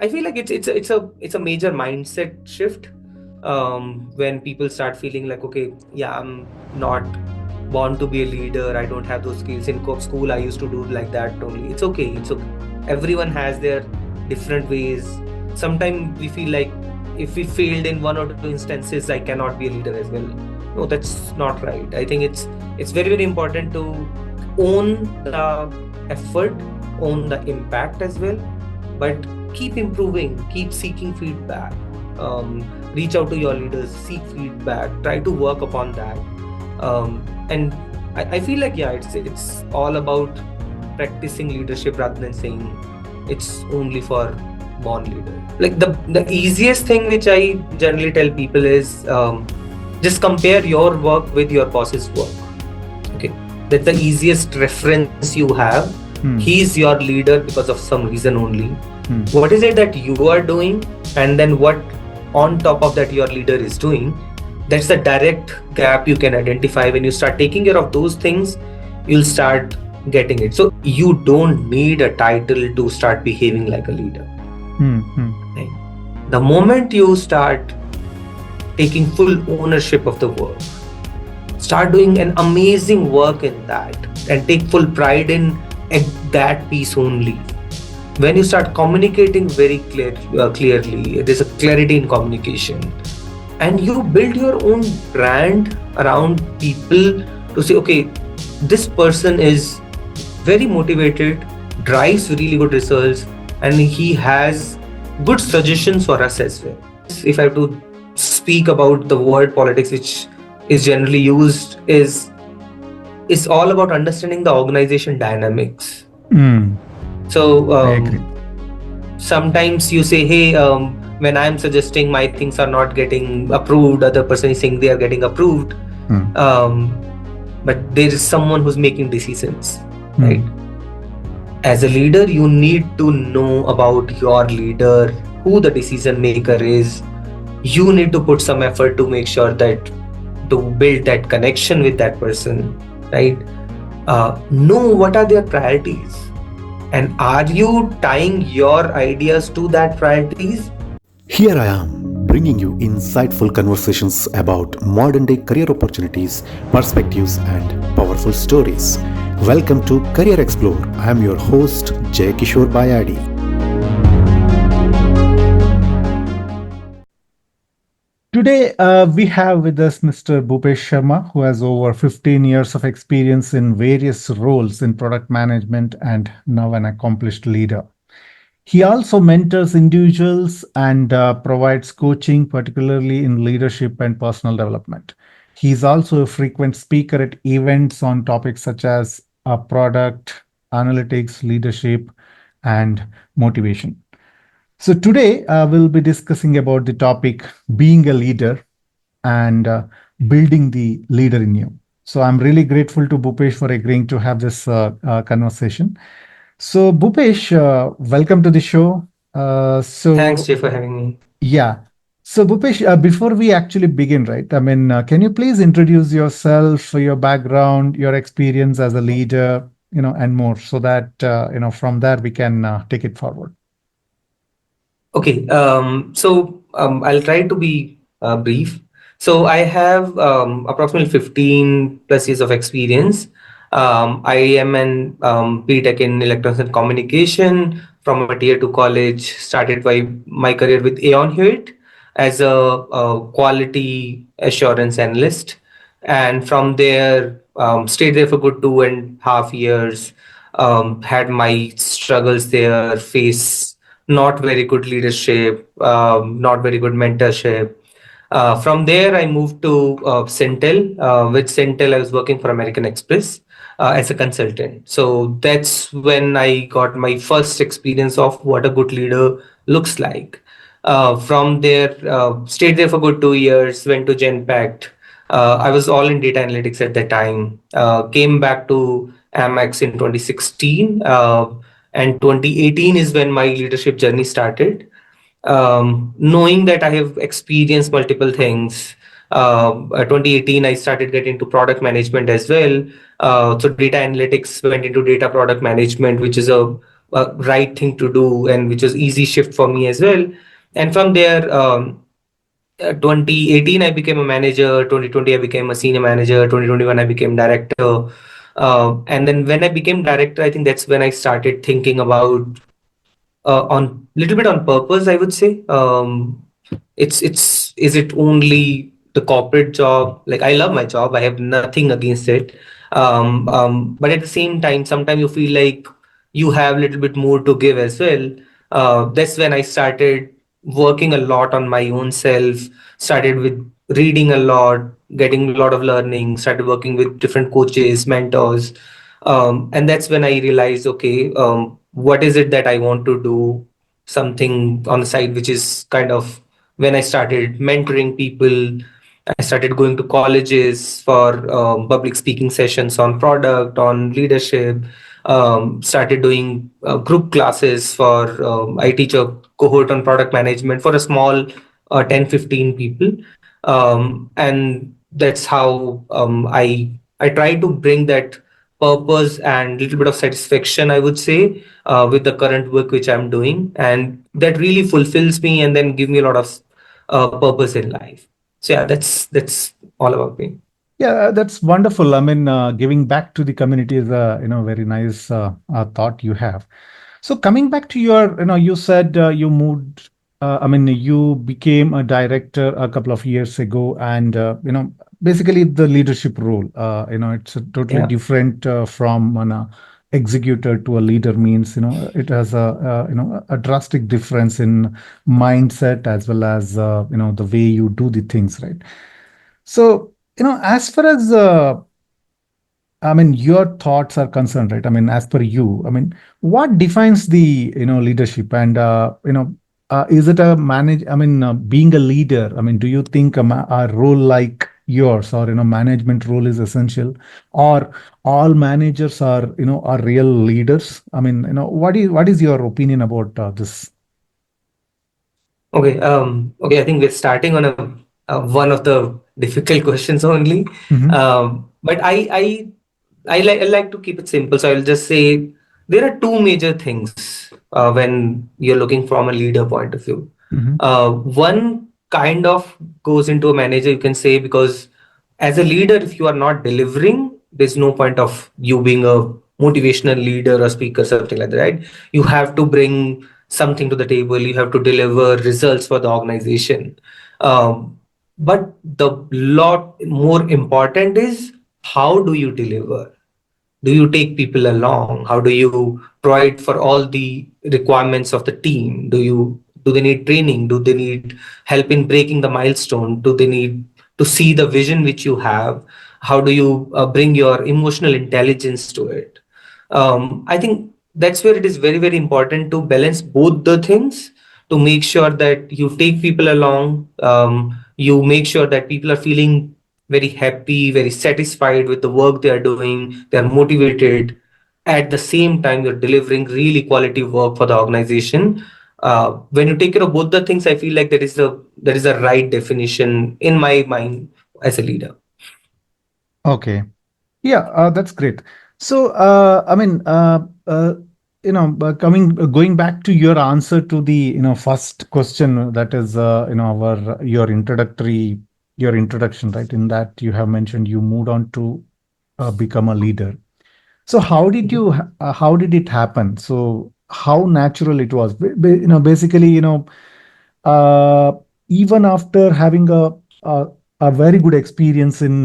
I feel like it's a major mindset shift when people start feeling like, okay, yeah, I'm not born to be a leader. I don't have those skills. In school, I used to do like that only. It's okay. It's okay. Everyone has their different ways. Sometimes we feel like if we failed in one or two instances, I cannot be a leader as well. No, that's not right. I think it's very, very important to own the effort, own the impact as well, but keep improving, keep seeking feedback. Reach out to your leaders, seek feedback, try to work upon that. And I feel like, yeah, it's all about practicing leadership rather than saying it's only for born leader. Like the easiest thing which I generally tell people is, just compare your work with your boss's work. Okay, that's the easiest reference you have. He's your leader because of some reason only. What is it that you are doing, and then what on top of that your leader is doing? That's the direct gap you can identify. When you start taking care of those things, you'll start getting it. So you don't need a title to start behaving like a leader. Right? The moment you start taking full ownership of the work, start doing an amazing work in that, and take full pride in that piece only. When you start communicating very clearly, there's a clarity in communication, and you build your own brand around people to say, okay, this person is very motivated, drives really good results, and he has good suggestions for us as well. If I have to speak about the word politics, which is generally used, is all about understanding the organization dynamics. So I agree. sometimes you say, hey, when I'm suggesting my things are not getting approved, other person is saying they are getting approved. um, but there is someone who's making decisions, right? As a leader, you need to know about your leader, who the decision maker is. You need to put some effort to make sure that to build that connection with that person, right? Know what are their priorities, and are you tying your ideas to that priorities? Here I am, bringing you insightful conversations about modern day career opportunities, perspectives, and powerful stories. Welcome to Career Explore. I am your host, Jay Kishore Bayadi. Today, we have with us Mr. Bhupesh Sharma, who has over 15 years of experience in various roles in product management and now an accomplished leader. He also mentors individuals and provides coaching, particularly in leadership and personal development. He's also a frequent speaker at events on topics such as product, analytics, leadership, and motivation. So today we'll be discussing about the topic being a leader and building the leader in you. So I'm really grateful to Bhupesh for agreeing to have this conversation. So Bhupesh, welcome to the show. Thanks, Jay, for having me. Yeah. So Bhupesh, before we actually begin, right? I mean, can you please introduce yourself, your background, your experience as a leader, and more, so that from there we can take it forward. Okay, I'll try to be brief. So I have approximately 15 plus years of experience. I am an BTech in electronics and communication from a tier two college. Started my career with Aon Hewitt as a quality assurance analyst, and from there stayed there for good 2.5 years. Had my struggles there, face not very good leadership, not very good mentorship. From there, I moved to Centel. With Centel, I was working for American Express as a consultant. So that's when I got my first experience of what a good leader looks like. From there, stayed there for good 2 years, went to Genpact. I was all in data analytics at that time. Came back to Amex in 2016. And 2018 is when my leadership journey started. Knowing that I have experienced multiple things, 2018 I started getting into product management as well. So data analytics went into data product management, which is a right thing to do, and which was easy shift for me as well. And from there, 2018 I became a manager, 2020 I became a senior manager, 2021 I became director. And then when I became director, I think that's when I started thinking about, on little bit on purpose, I would say. It's is it only the corporate job? Like, I love my job, I have nothing against it. But at the same time, sometimes you feel like you have a little bit more to give as well. That's when I started working a lot on my own self, started with reading a lot, getting a lot of learning, started working with different coaches, mentors. And that's when I realized, okay, what is it that I want to do? Something on the side, which is kind of when I started mentoring people. I started going to colleges for public speaking sessions on product, on leadership. Started doing group classes for, I teach a cohort on product management for a small 10, 15 people. And that's how I try to bring that purpose and little bit of satisfaction, I would say, with the current work which I'm doing, and that really fulfills me and then give me a lot of purpose in life. So yeah, that's all about me. Yeah, that's wonderful. I mean, giving back to the community is a very nice thought you have. So coming back to your, you said you moved. I mean, you became a director a couple of years ago, and basically the leadership role. It's a totally Yeah. different from an executor to a leader. Means it has a drastic difference in mindset as well as the way you do the things, right? So as far as I mean, your thoughts are concerned, right? I mean, as per you, I mean, what defines the leadership, and is it a manage? I mean, being a leader. I mean, do you think a role like yours or management role is essential, or all managers are are real leaders? I mean, what is your opinion about this? Okay. Okay. I think we're starting on one of the difficult questions only. Hmm. But I like to keep it simple. So I'll just say there are two major things when you're looking from a leader point of view. Hmm. One kind of goes into a manager, you can say, because as a leader, if you are not delivering, there's no point of you being a motivational leader or speaker, something like that, right? You have to bring something to the table, you have to deliver results for the organization. But the lot more important is, how do you deliver? Do you take people along? How do you provide for all the requirements of the team? Do they need training? Do they need help in breaking the milestone? Do they need to see the vision which you have? How do you bring your emotional intelligence to it? I think that's where it is very, very important to balance both the things, to make sure that you take people along. You make sure that people are feeling very happy, very satisfied with the work they are doing. They are motivated. At the same time, you're delivering really quality work for the organization. When you take care of both the things, I feel like that is the right definition in my mind as a leader. Okay. Yeah, that's great. So, I mean, going back to your answer to the, first question, that is, our your introduction, right? In that you have mentioned you moved on to become a leader. So, how did it happen? So, how natural it was? Basically, uh, even after having a very good experience in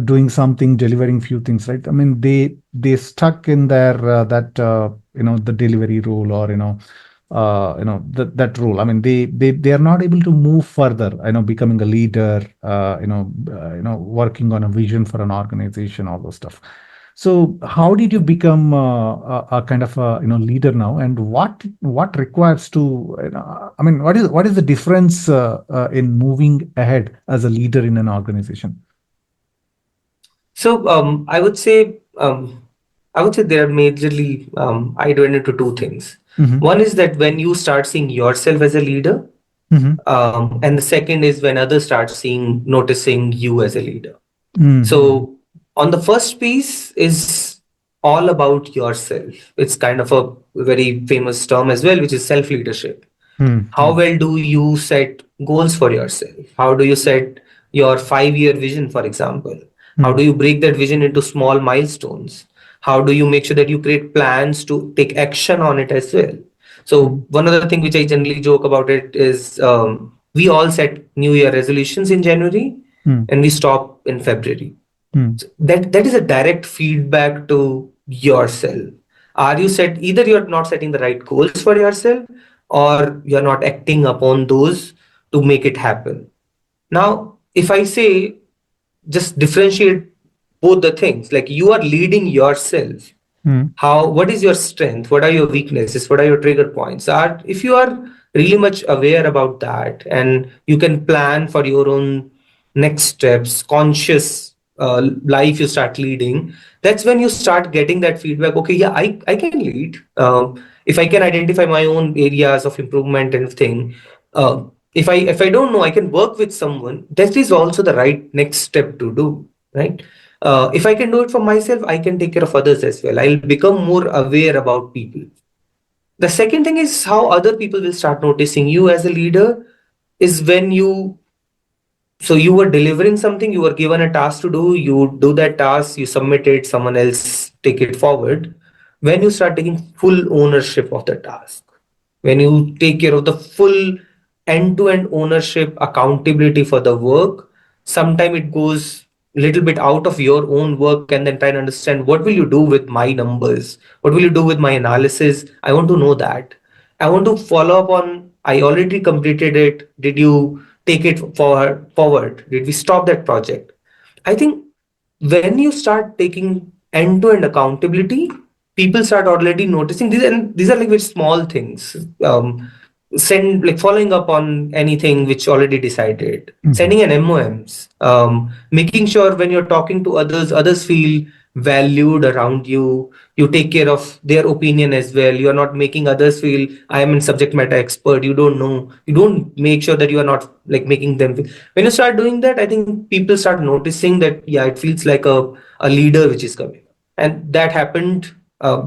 doing something, delivering few things, right? I mean, they stuck in their that the delivery role, or that role. I mean, they are not able to move further, becoming a leader, working on a vision for an organization, all those stuff. So how did you become a kind of a leader now, and what requires to I mean, what is the difference in moving ahead as a leader in an organization? So I would say there are majorly, I divide into two things. Hmm. One is that when you start seeing yourself as a leader, Hmm. and the second is when others start noticing you as a leader. Hmm. So on the first piece is all about yourself. It's kind of a very famous term as well, which is self leadership. Hmm. How well do you set goals for yourself? How do you set your 5-year vision, for example? How Hmm. do you break that vision into small milestones? How do you make sure that you create plans to take action on it as well? So Hmm. one other thing which I generally joke about it is, we all set New Year resolutions in January Hmm. and we stop in February. Hmm. That is a direct feedback to yourself. Are you set, either you're not setting the right goals for yourself, or you're not acting upon those to make it happen. Now if I say, just differentiate both the things, like you are leading yourself. Hmm. How, what is your strength, what are your weaknesses, what are your trigger points, are, if you are really much aware about that and you can plan for your own next steps, conscious life you start leading, that's when you start getting that feedback. Okay, yeah, I can lead, if I can identify my own areas of improvement and thing. If I don't know, I can work with someone. That is also the right next step to do, right? If I can do it for myself, I can take care of others as well. I'll become more aware about people. The second thing is how other people will start noticing you as a leader is when you, so you were delivering something, you were given a task to do, you do that task, you submit it, someone else take it forward. When you start taking full ownership of the task, when you take care of the full end-to-end ownership, accountability for the work, sometime it goes a little bit out of your own work and then try and understand what will you do with my numbers, what will you do with my analysis. I want to know that. I want to follow up on, I already completed it, did you take it forward, did we stop that project? I think when you start taking end-to-end accountability, people start already noticing these, and these are like very small things. Send, like following up on anything which already decided, Hmm. sending an MOMs, making sure when you're talking to others, others feel valued around you. You take care of their opinion as well. You're not making others feel I am a subject matter expert. You don't know. You don't make sure that you are not like making them feel. When you start doing that, I think people start noticing that yeah, it feels like a leader which is coming. And that happened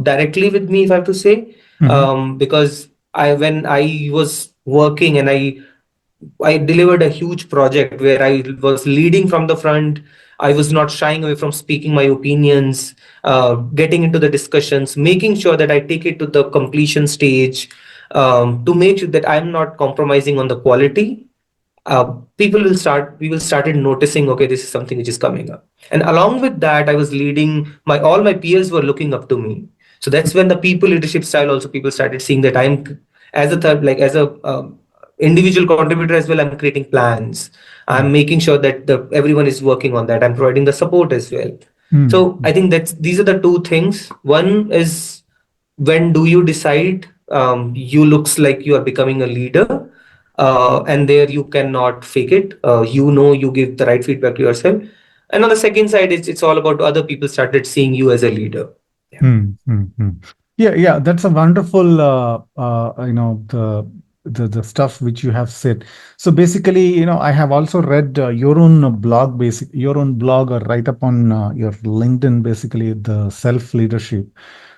directly with me, if I have to say, Hmm. because I when I was working and I delivered a huge project where I was leading from the front. I was not shying away from speaking my opinions, getting into the discussions, making sure that I take it to the completion stage, to make sure that I'm not compromising on the quality. People will start, we will started noticing, okay, this is something which is coming up. And along with that, I was leading, my all my peers were looking up to me. So that's when the people leadership style also, people started seeing that I'm, as a third, like as a individual contributor as well, I'm creating plans, I'm making sure that everyone is working on that, I'm providing the support as well. Hmm. So I think that's, these are the two things. One is, when do you decide, you looks like you are becoming a leader, and there you cannot fake it. You give the right feedback to yourself. And on the second side, it's all about other people started seeing you as a leader. Yeah. Hmm. Hmm. Hmm. Yeah, yeah, that's a wonderful, the stuff which you have said. So basically, I have also read your own blog, your own blog or write up on your LinkedIn, basically the self leadership.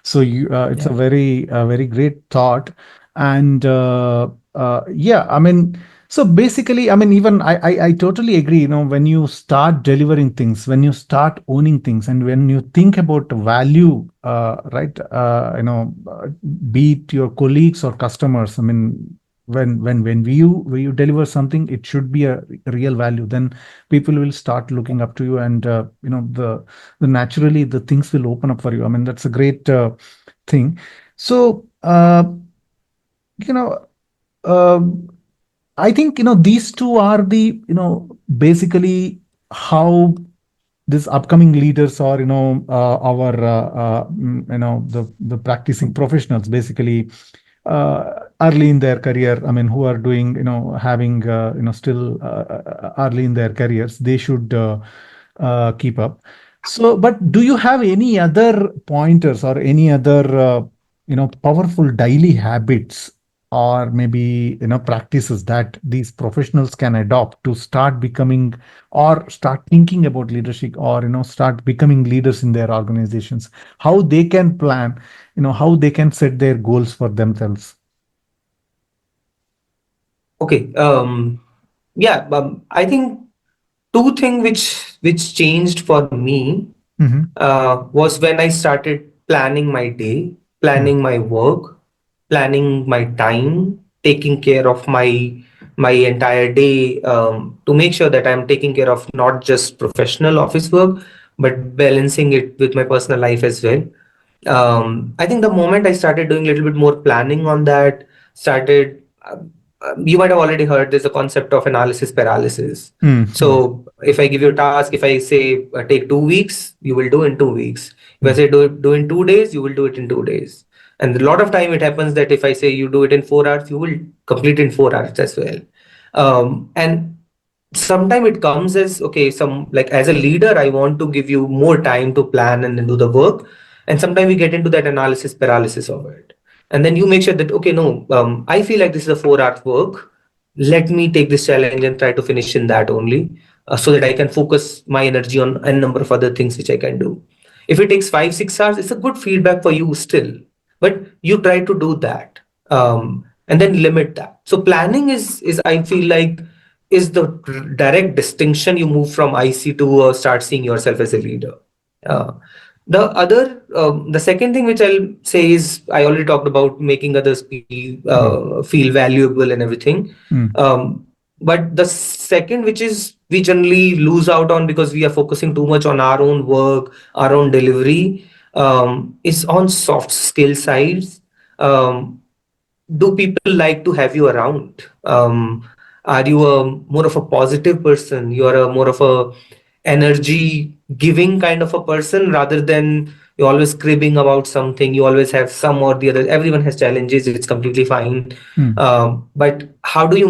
So it's Yeah. a very great thought, and yeah, I mean, so basically, I mean, even I totally agree. When you start delivering things, when you start owning things, and when you think about value, right? Be it your colleagues or customers. I mean, when you deliver something, it should be a real value. Then people will start looking up to you, and the naturally the things will open up for you. I mean, that's a great thing. So you know. Um, I think these two are the basically how this upcoming leaders or our the practicing professionals basically early in their career. I mean, who are doing having still early in their careers, they should keep up. So, but do you have any other pointers or any other powerful daily habits or maybe practices that these professionals can adopt to start becoming or start thinking about leadership, or start becoming leaders in their organizations, how they can plan, how they can set their goals for themselves? Okay. Yeah. I think two things which changed for me Mm-hmm. was when I started planning my day, Mm. planning my work, planning my time, taking care of my entire day, to make sure that I'm taking care of not just professional office work, but balancing it with my personal life as well. I think the moment I started doing a little bit more planning on that, started, you might have already heard there's a concept of analysis paralysis. Mm. Mm. So if I give you a task, if I say take 2 weeks, you will do in 2 weeks. If I Mm. say do in 2 days, you will do it in 2 days. And a lot of time it happens that if I say you do it in 4 hours, you will complete in 4 hours as well. And sometimes it comes as okay, some like as a leader I want to give you more time to plan and then do the work, and sometimes we get into that analysis paralysis of it, and then you make sure that okay, no, I feel like this is a 4 hour work, let me take this challenge and try to finish in that only, so that I can focus my energy on a number of other things which I can do. If it takes 5 6 hours, it's a good feedback for you still, but you try to do that, and then limit that. So planning is I feel like is the direct distinction you move from IC to start seeing yourself as a leader. Uh, the second thing which I'll say is I already talked about making others Mm. feel valuable and everything. Mm. But the second, which is we generally lose out on because we are focusing too much on our own work, our own delivery, is on soft skill sides. Um, do people like to have you around? Are you a more of a positive person? You are a more of a energy giving kind of a person rather than you're always cribbing about something. You always have some or the other. Everyone has challenges. It's completely fine. Mm. But how do you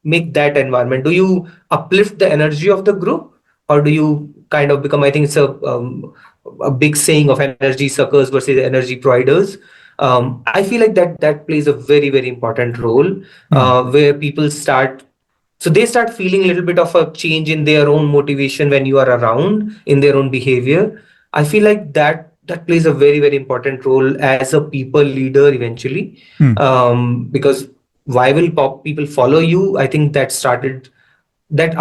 make that environment? Do you uplift the energy of the group, or do you kind of become? I think it's a big saying of energy suckers versus energy providers. I feel like that plays a very important role, Mm. where people start, so they start feeling a little bit of a change in their own motivation when you are around in their own behavior. I feel like that plays a very important role as a people leader eventually, Mm. because why will people follow you? I think that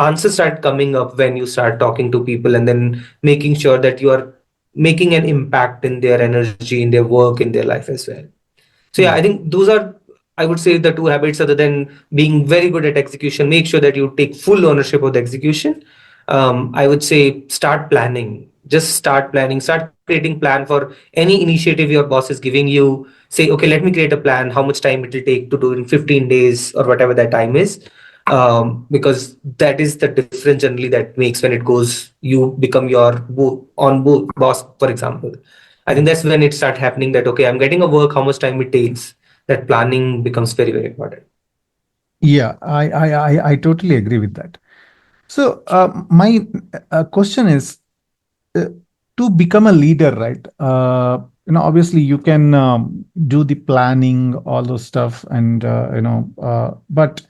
answer start coming up when you start talking to people and then making sure that you are making an impact in their energy, in their work, in their life as well. So yeah, I Yeah. think those are, I would say, the two habits other than being very good at execution. Make sure that you take full ownership of the execution. I would say start planning. Just start planning. Start creating plan for any initiative your boss is giving you. Say, okay, let me create a plan. How much time it will take to do in 15 days or whatever that time is. Because that is the difference generally that makes when it goes, you become your boss, for example. I think Mm. that's when it start happening that okay, I'm getting a work, how much time it takes. That planning becomes very important. Yeah, I totally agree with that. So, my question is, uh, to become a leader, right? Obviously, you can do the planning, all those stuff, and but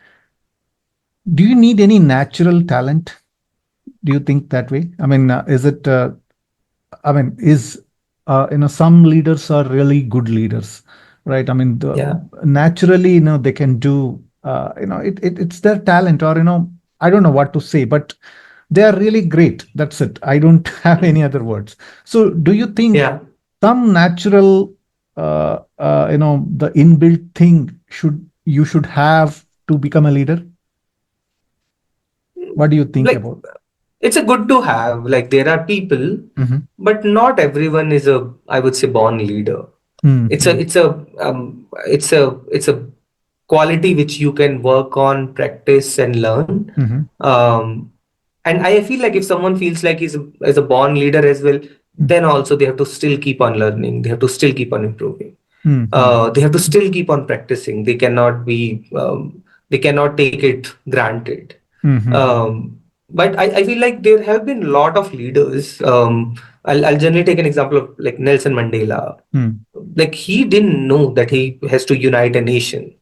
do you need any natural talent? Do you think that way? I mean, is it? I mean, is some leaders are really good leaders, right? I mean, Yeah, naturally, they can do. It's their talent, or I don't know what to say, but they are really great. That's it. I don't have any other words. So, do you think yeah. some natural, the inbuilt thing should have to become a leader? What do you think Like about? it's a good to have. Like there are people, Mm-hmm. but not everyone is a, I would say, born leader. It's a Mm-hmm. it's a it's a quality which you can work on, practice, and learn. Mm-hmm. Um, and I feel like if someone feels like is a born leader as well, then also they have to still keep on learning. They have to still keep on improving. Mm-hmm. They have to still keep on practicing. They cannot take it granted. Mm-hmm. But I feel like there have been a lot of leaders. I'll generally take an example of like Nelson Mandela. Mm-hmm. Like he didn't know that he has to unite a nation.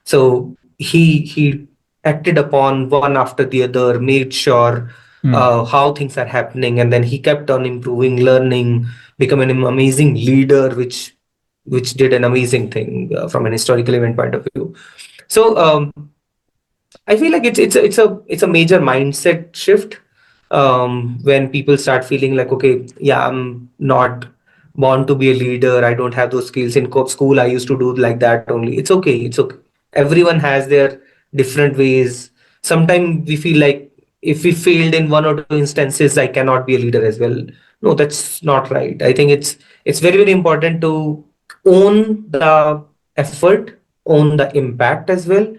So he acted upon one after the other, made sure mm, how things are happening, and then he kept on improving, learning, becoming an amazing leader, which did an amazing thing from an historical event point of view. So I feel like it's a major mindset shift when people start feeling like, okay, yeah, I'm not born to be a leader. I don't have those skills in school. I used to do like that only. It's okay. It's okay. Everyone has their different ways. Sometimes we feel like if we failed in one or two instances, I cannot be a leader as well. No, that's not right. I think it's very, very important to own the effort, own the impact as well,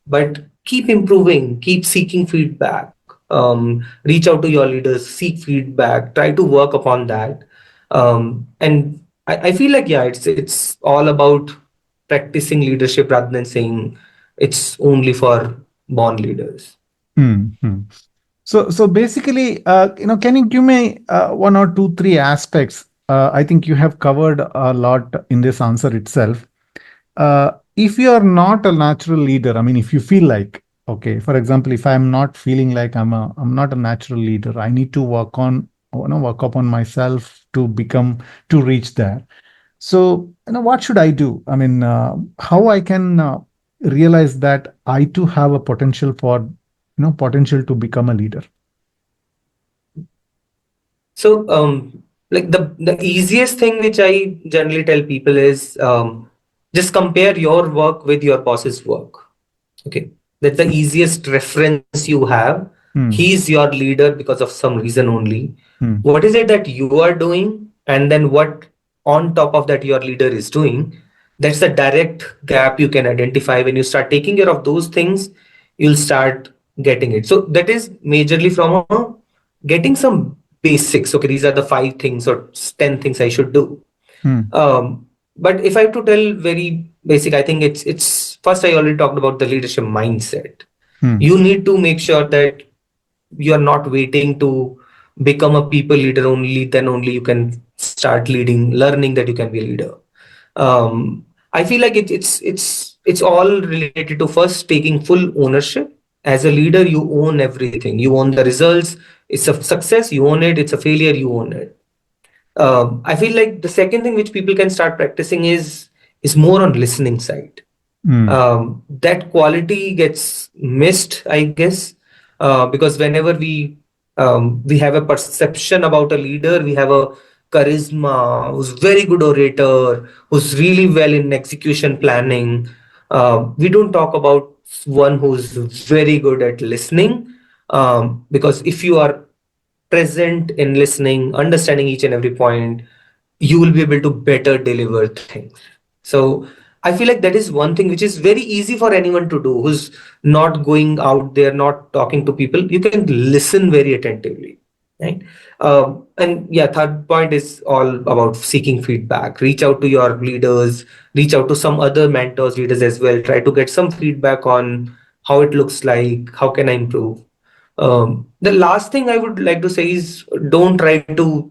but keep improving, keep seeking feedback. Reach out to your leaders, seek feedback, try to work upon that. And I feel like, yeah, it's all about practicing leadership rather than saying it's only for born leaders. mm. So basically, can you give me one or two, three aspects? I think you have covered a lot in this answer itself. If you are not a natural leader, I mean, if you feel like, okay, for example, if I'm not feeling like I'm not a natural leader, I need to work upon myself to become, to reach there. So, what should I do? I mean, how I can realize that I too have a potential to become a leader. So, like the easiest thing which I generally tell people is just compare your work with your boss's work. Okay, that's the easiest reference you have. Hmm. He's your leader because of some reason only. Hmm. What is it that you are doing, and then what on top of that your leader is doing? That's the direct gap you can identify. When you start taking care of those things, you'll start getting it. So that is majorly from getting some basics. Okay, these are the 5 things or 10 things I should do. Hmm. But if I have to tell very basic, I think it's first, I already talked about the leadership mindset. Hmm. You need to make sure that you are not waiting to become a people leader only, then only you can start leading, learning that you can be a leader. I feel like it's all related to first taking full ownership. As a leader, you own everything. You own the results. It's a success, you own it. It's a failure, you own it. I feel like the second thing which people can start practicing is more on listening side. Hmm. That quality gets missed, I guess, because whenever we have a perception about a leader, we have a charisma, who's very good orator, who's really well in execution planning. We don't talk about one who's very good at listening, because if you are present in listening, understanding each and every point, you will be able to better deliver things. So I feel like that is one thing which is very easy for anyone to do who's not going out there, not talking to people. You can listen very attentively, right? And yeah, third point is all about seeking feedback. Reach out to your leaders, reach out to some other mentors, leaders as well. Try to get some feedback on how it looks like, how can I improve. The last thing I would like to say is don't try to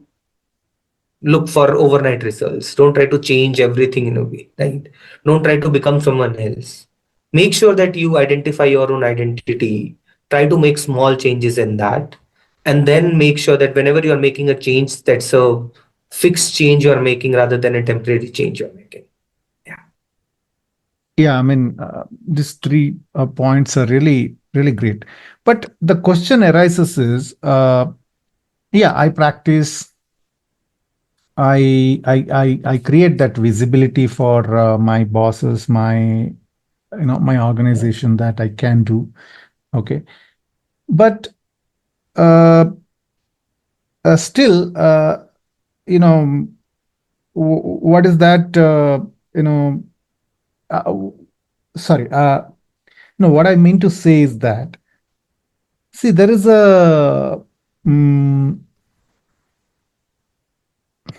look for overnight results. Don't try to change everything in a way, right? Don't try to become someone else. Make sure that you identify your own identity. Try to make small changes in that. And then make sure that whenever you're making a change, that's a fixed change you're making rather than a temporary change you're making. Yeah. Yeah, I mean, these three points are really, really great. But the question arises is, yeah, I practice, I create that visibility for my bosses, my organization that I can do. Okay, but uh, still, you know, what is that? You know, uh, sorry. No, what I mean to say is that, see, there is a. mm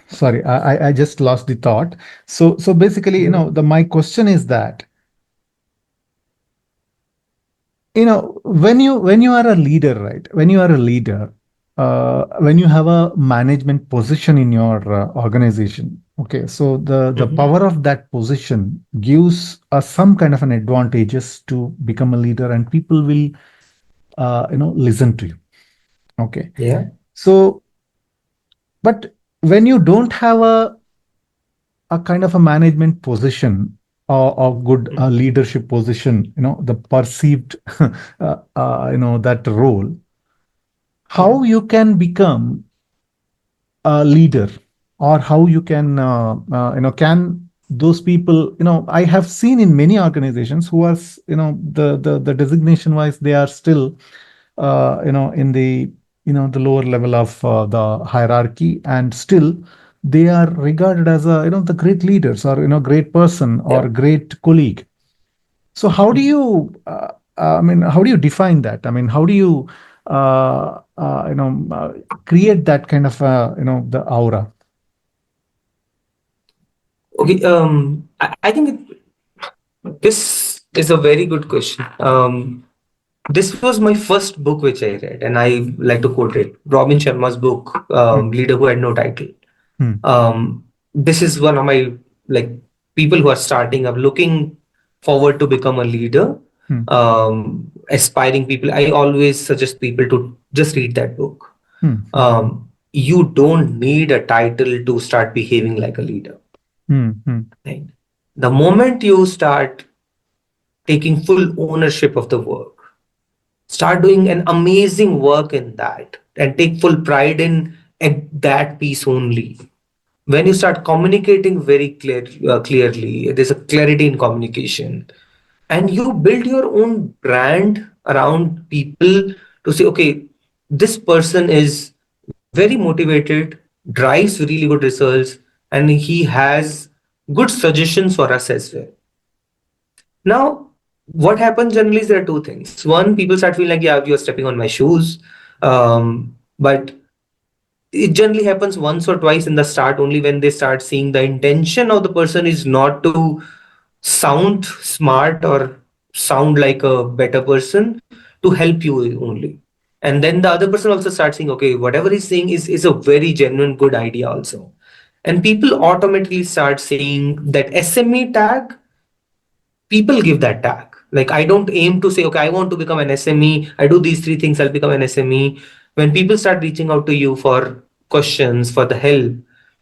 Sorry, I just lost the thought. So basically, Mhm. the my question is that, when you are a leader, right? When you are a leader, when you have a management position in your organization, Okay, so the Mhm. power of that position gives us some kind of an advantages to become a leader, and people will listen to you. Okay, Yeah. so but when you don't have a kind of a management position or good leadership position, the perceived that role, how Mhm. you can become a leader, or how you can can those people, I have seen in many organizations who are the designation wise, they are still in the the lower level of the hierarchy, and still they are regarded as a the great leaders, or great person or Yeah. great colleague. So how do Mhm. you I mean, how do you define that? I mean, how do you uh, uh, you know uh, create that kind of the aura? Okay. I think this is a very good question. This was my first book which I read, and I like to quote it. Robin Sharma's book, Hmm, Leader Who Had No Title. hmm, This is one of my like people who are starting up, looking forward to become a leader, hmm, aspiring people. I always suggest people to just read that book. hmm, hmm, You don't need a title to start behaving like a leader. hmm, hmm, Right? The moment you start taking full ownership of the work, start doing an amazing work in that, and take full pride in at that piece only. When you start communicating very clearly, there's a clarity in communication, and you build your own brand around people to say, okay, this person is very motivated, drives really good results, and he has good suggestions for us as well. Now, what happens generally is there are two things. One, people start feeling like, yeah, you're stepping on my shoes. But it generally happens once or twice in the start, only when they start seeing the intention of the person is not to sound smart or sound like a better person, to help you only. And then the other person also starts saying, okay, whatever he's saying is a very genuine good idea also. And people automatically start saying that SME tag, people give that tag. Like, I don't aim to say, okay, I want to become an SME. I do these three things, I'll become an SME. When people start reaching out to you for questions, for the help,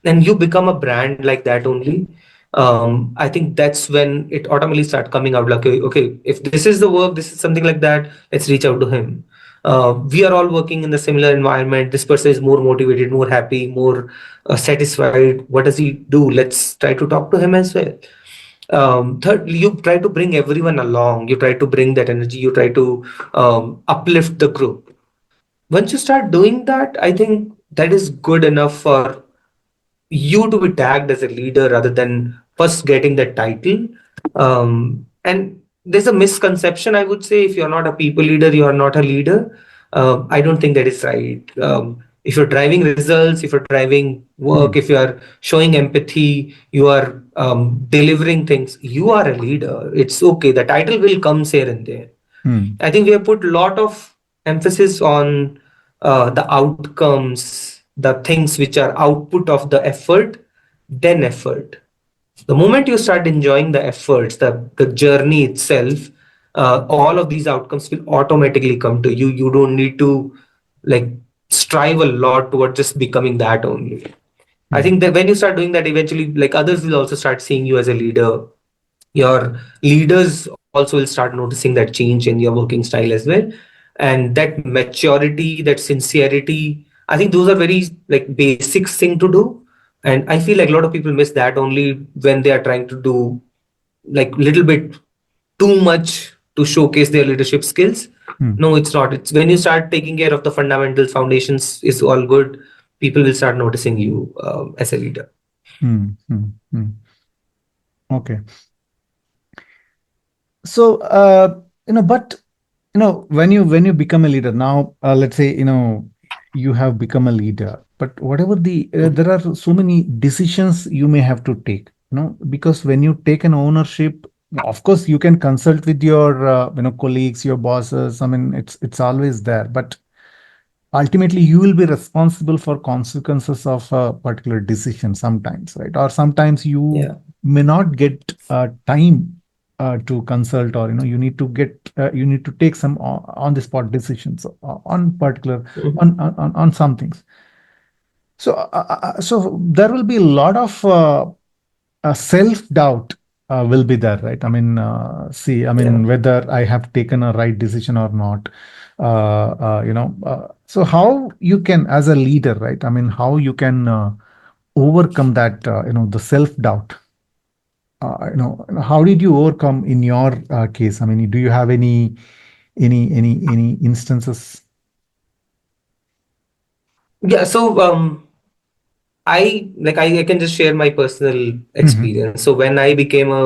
and you become a brand like that only, I think that's when it automatically start coming out like, okay, okay, if this is the work, this is something like that, let's reach out to him. We are all working in the similar environment. This person is more motivated, more happy, more satisfied. What does he do? Let's try to talk to him as well. Third, you try to bring everyone along, you try to bring that energy, you try to uplift the group. Once you start doing that, I think that is good enough for you to be tagged as a leader rather than first getting that title. And there's a misconception, I would say, if you're not a people leader, you are not a leader. I don't think that is right. If you're driving results, if you're driving work, hmm, if you are showing empathy, you are delivering things, you are a leader. It's okay. The title will come here and there. hmm, I think we have put a lot of emphasis on the outcomes, the things which are output of the effort, then effort. The moment you start enjoying the efforts, the journey itself, all of these outcomes will automatically come to you. You don't need to like strive a lot towards just becoming that only. I hmm, think that when you start doing that, eventually, like others will also start seeing you as a leader. Your leaders also will start noticing that change in your working style as well. And that maturity, that sincerity, I think those are very like basic thing to do. And I feel like a lot of people miss that only when they are trying to do like little bit too much to showcase their leadership skills. hmm, No, it's not. It's when you start taking care of the fundamentals, foundations is all good, people will start noticing you as a leader. hmm, hmm, hmm. Okay. So but when you become a leader now, let's say you have become a leader, but whatever there are so many decisions you may have to take, because when you take an ownership, of course you can consult with your colleagues, your bosses. I mean, it's always there, but ultimately you will be responsible for consequences of a particular decision sometimes, right? Or sometimes you Yeah. may not get time to consult, or you need to get you need to take some on the spot decisions on particular Mhm. on some things. So so there will be a lot of self doubt will be there, right? I mean, see, I Yeah. mean, whether I have taken a right decision or not. So how you can, as a leader, right? I mean, how you can overcome that, the self doubt. How did you overcome in your case? I mean, do you have any instances? Yeah. So I can just share my personal Hmm. experience. So when I became a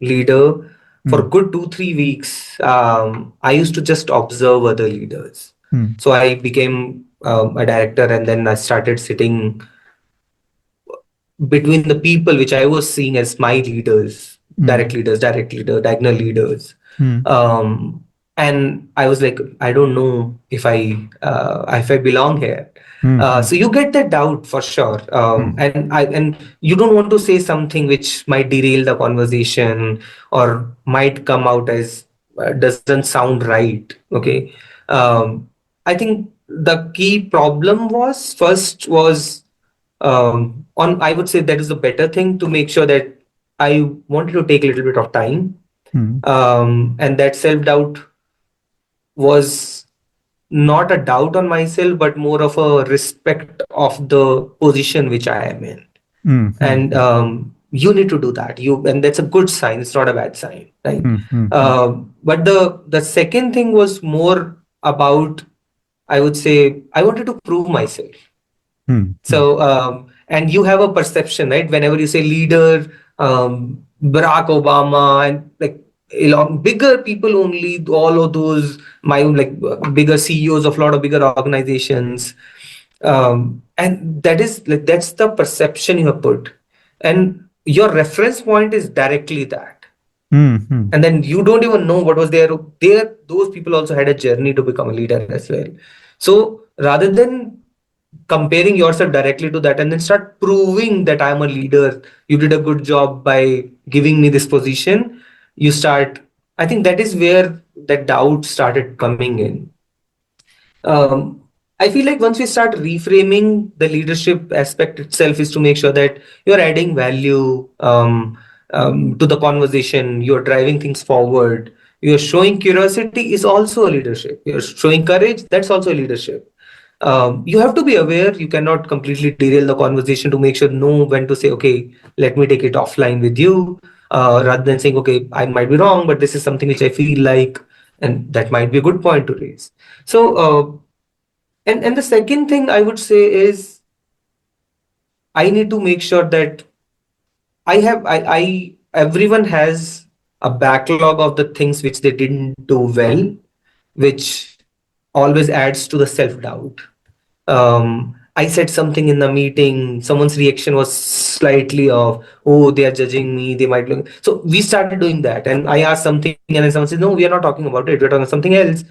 leader for Hmm. good 2 3 weeks, I used to just observe other leaders. Hmm. So I became a director, and then I started sitting between the people which I was seeing as my leaders, Hmm. direct leader, diagonal leaders. Hmm. Um, and I was like, I don't know if I belong here. Hmm. Hmm. So you get that doubt for sure, Hmm. and you don't want to say something which might derail the conversation or might come out as doesn't sound right. Okay, um, I think the key problem was first was on I would say that is the better thing to make sure that I wanted to take a little bit of time, Hmm. and that self doubt was not a doubt on myself but more of a respect of the position which I am in. Hmm. Hmm. And you need to do that, you and that's a good sign, it's not a bad sign, right? Hmm. Hmm. Hmm. But the second thing was more about, I would say, I wanted to prove myself. Hmm. Hmm. So, and you have a perception, right? Whenever you say leader, Barack Obama, and like Elon, bigger people only, all of those, my like bigger CEOs of a lot of bigger organizations, and that is like that's the perception you have put, and your reference point is directly that, Hmm. Hmm. and then you don't even know what was there. Those people also had a journey to become a leader as well. So rather than comparing yourself directly to that and then start proving that I'm a leader, you did a good job by giving me this position, you start, I think that is where that doubt started coming in. um, I feel like once we start reframing the leadership aspect itself is to make sure that you're adding value to the conversation, you're driving things forward, you're showing curiosity is also a leadership. You're showing courage, that's also a leadership. You have to be aware, you cannot completely derail the conversation to make sure know when to say, okay, let me take it offline with you, rather than saying, okay, I might be wrong, but this is something which I feel like, and that might be a good point to raise. So, and the second thing I would say is I need to make sure that I everyone has a backlog of the things which they didn't do well, which always adds to the self doubt. I said something in the meeting, someone's reaction was slightly off. Oh, they are judging me. They might look. So we started doing that, and I asked something, and then someone said, "No, we are not talking about it. We're talking about something else."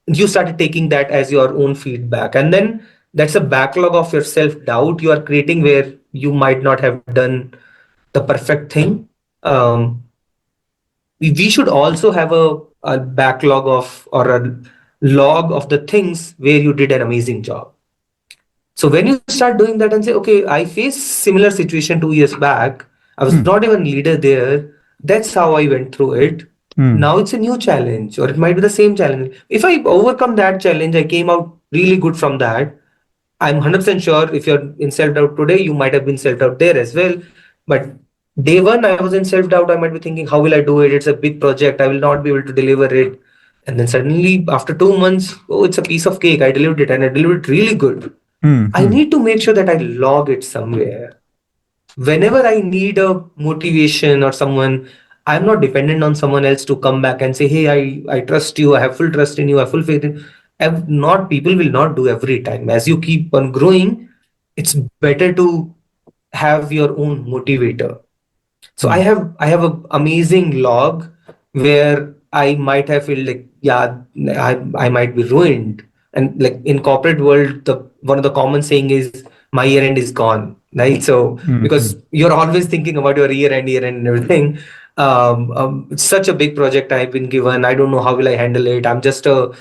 You started taking that as your own feedback, and then that's a backlog of your self doubt you are creating, where you might not have done the perfect thing. We should also have a backlog of or a log of the things where you did an amazing job. So when you start doing that and say, okay, I faced similar situation 2 years back. I was Hmm. not even leader there. That's how I went through it. Hmm. Now it's a new challenge, or it might be the same challenge. If I overcome that challenge, I came out really good from that. I'm 100% sure if you're in self doubt today, you might have been self doubt there as well. But day one, I was in self doubt. I might be thinking, how will I do it? It's a big project. I will not be able to deliver it. And then suddenly, after 2 months, oh, it's a piece of cake. I delivered it, and I delivered it really good. Hmm. I Hmm. need to make sure that I log it somewhere. Whenever I need a motivation or someone, I'm not dependent on someone else to come back and say, hey, I trust you, I have full trust in you, I have full faith in. Not people will not do every time. As you keep on growing, it's better to have your own motivator. So I Hmm. have I have an amazing log where I might have felt like, yeah, I might be ruined. And like in corporate world, the one of the common saying is my year end is gone, right? So Hmm. because you're always thinking about your year end and everything. It's such a big project I've been given. I don't know how will I handle it. I'm just a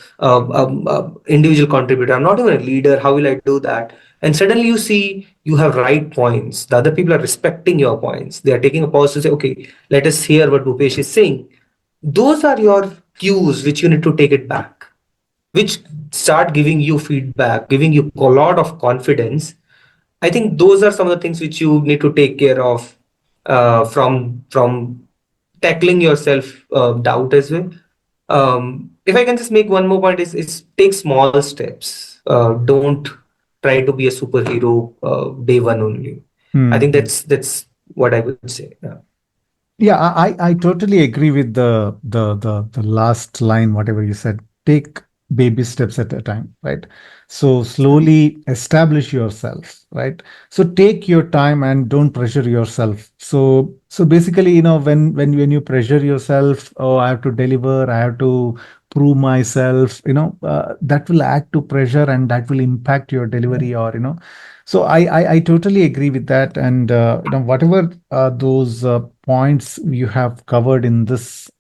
individual contributor. I'm not even a leader. How will I do that? And suddenly you see you have right points. The other people are respecting your points. They are taking a pause to say, okay, let us hear what Bhupesh is saying. Those are your cues which you need to take it back, which start giving you feedback, giving you a lot of confidence. I think those are some of the things which you need to take care of from tackling your self doubt as well. If I can just make one more point, is take small steps. Don't try to be a superhero day one only. I think Hmm. that's what I would say. Yeah. Yeah, I totally agree with the last line, whatever you said. Take baby steps at a time, right? So slowly establish yourself, right? So take your time and don't pressure yourself. So basically, when you pressure yourself, oh, I have to deliver, I have to prove myself, that will add to pressure and that will impact your delivery, or so I totally agree with that, and whatever those points you have covered in this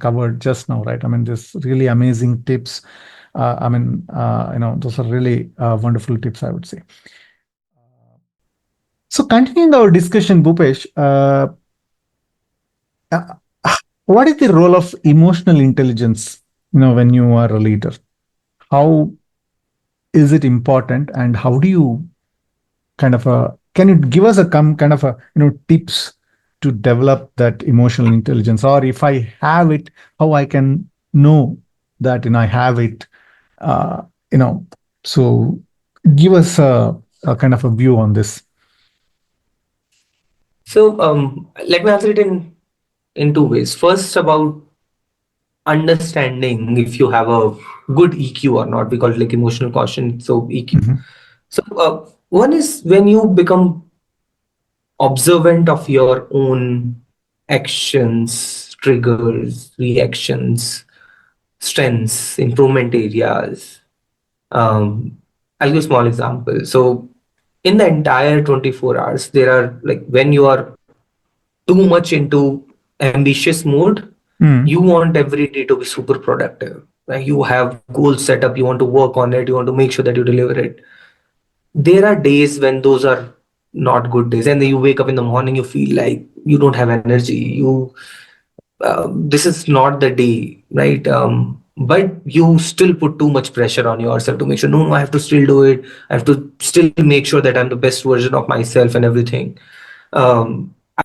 covered just now, right? I mean, this really amazing tips. I mean, those are really wonderful tips, I would say. So, continuing our discussion, Bhupesh, uh, what is the role of emotional intelligence? When you are a leader, how is it important, and how do you kind of a can you give us a kind of a tips to develop that emotional intelligence, or if I have it, how I can know that I have it, uh, you know so give us a kind of a view on this. So let me answer it in two ways. First, about understanding if you have a good EQ or not. We call it like emotional quotient, so EQ. Mhm. So one is when you become observant of your own actions, triggers, reactions, strengths, improvement areas. I'll give a small example. So in the entire 24 hours, there are like when you are too much into ambitious mode, you Mm, want every day to be super productive. Like you have goals set up, you want to work on it, you want to make sure that you deliver it. There are days when those are not good days, and then you wake up in the morning, you feel like you don't have energy. This is not the day, right? But you still put too much pressure on yourself to make sure, no, no, I have to still do it. I have to still make sure that I'm the best version of myself and everything.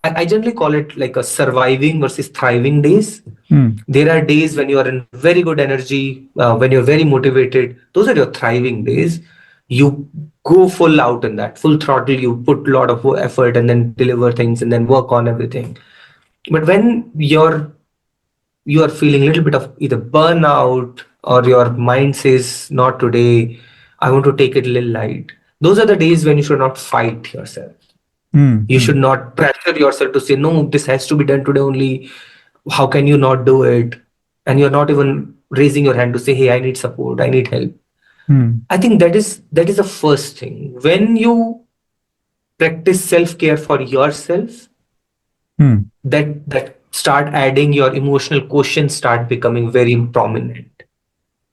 I generally call it like a surviving versus thriving days. mm, There are days when you are in very good energy, when you're very motivated. Those are your thriving days. You go full out in that, full throttle. You put a lot of effort and then deliver things and then work on everything. But when you are feeling a little bit of either burnout or your mind says, not today, I want to take it a little light. Those are the days when you should not fight yourself. mm, You should mm, not pressure yourself to say, no, this has to be done today only. How can you not do it? And you're not even raising your hand to say, hey, I need support, I need help. mm, I think that is the first thing. When you practice self-care for yourself, mm, that start adding your emotional quotient start becoming very prominent.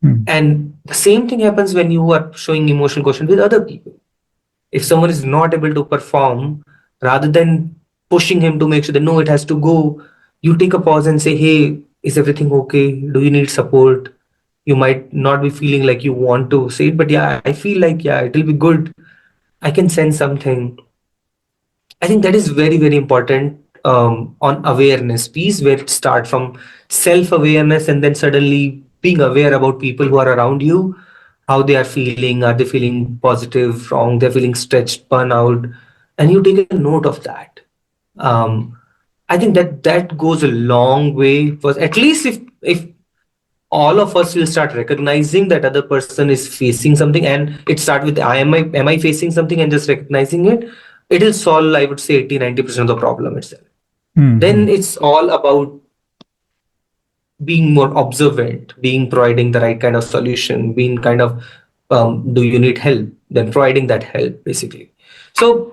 mm, And the same thing happens when you are showing emotional quotient with other people. If someone is not able to perform, rather than pushing him to make sure that no, it has to go, you take a pause and say, hey, is everything okay? Do you need support? You might not be feeling like you want to say it, but yeah, I feel like, yeah, it will be good. I can sense something. I think that is very, very important on awareness piece, where it start from self-awareness and then suddenly being aware about people who are around you, how they are feeling. Are they feeling positive, wrong? They're feeling stretched, burnout, and you take a note of that. Um, I think that goes a long way. For at least if all of us will start recognizing that other person is facing something, and it start with am I facing something, and just recognizing it, it'll solve, I would say, 80-90% of the problem itself. mm, Then mm, it's all about being more observant, being providing the right kind of solution, being kind of, do you need help? Then providing that help basically. So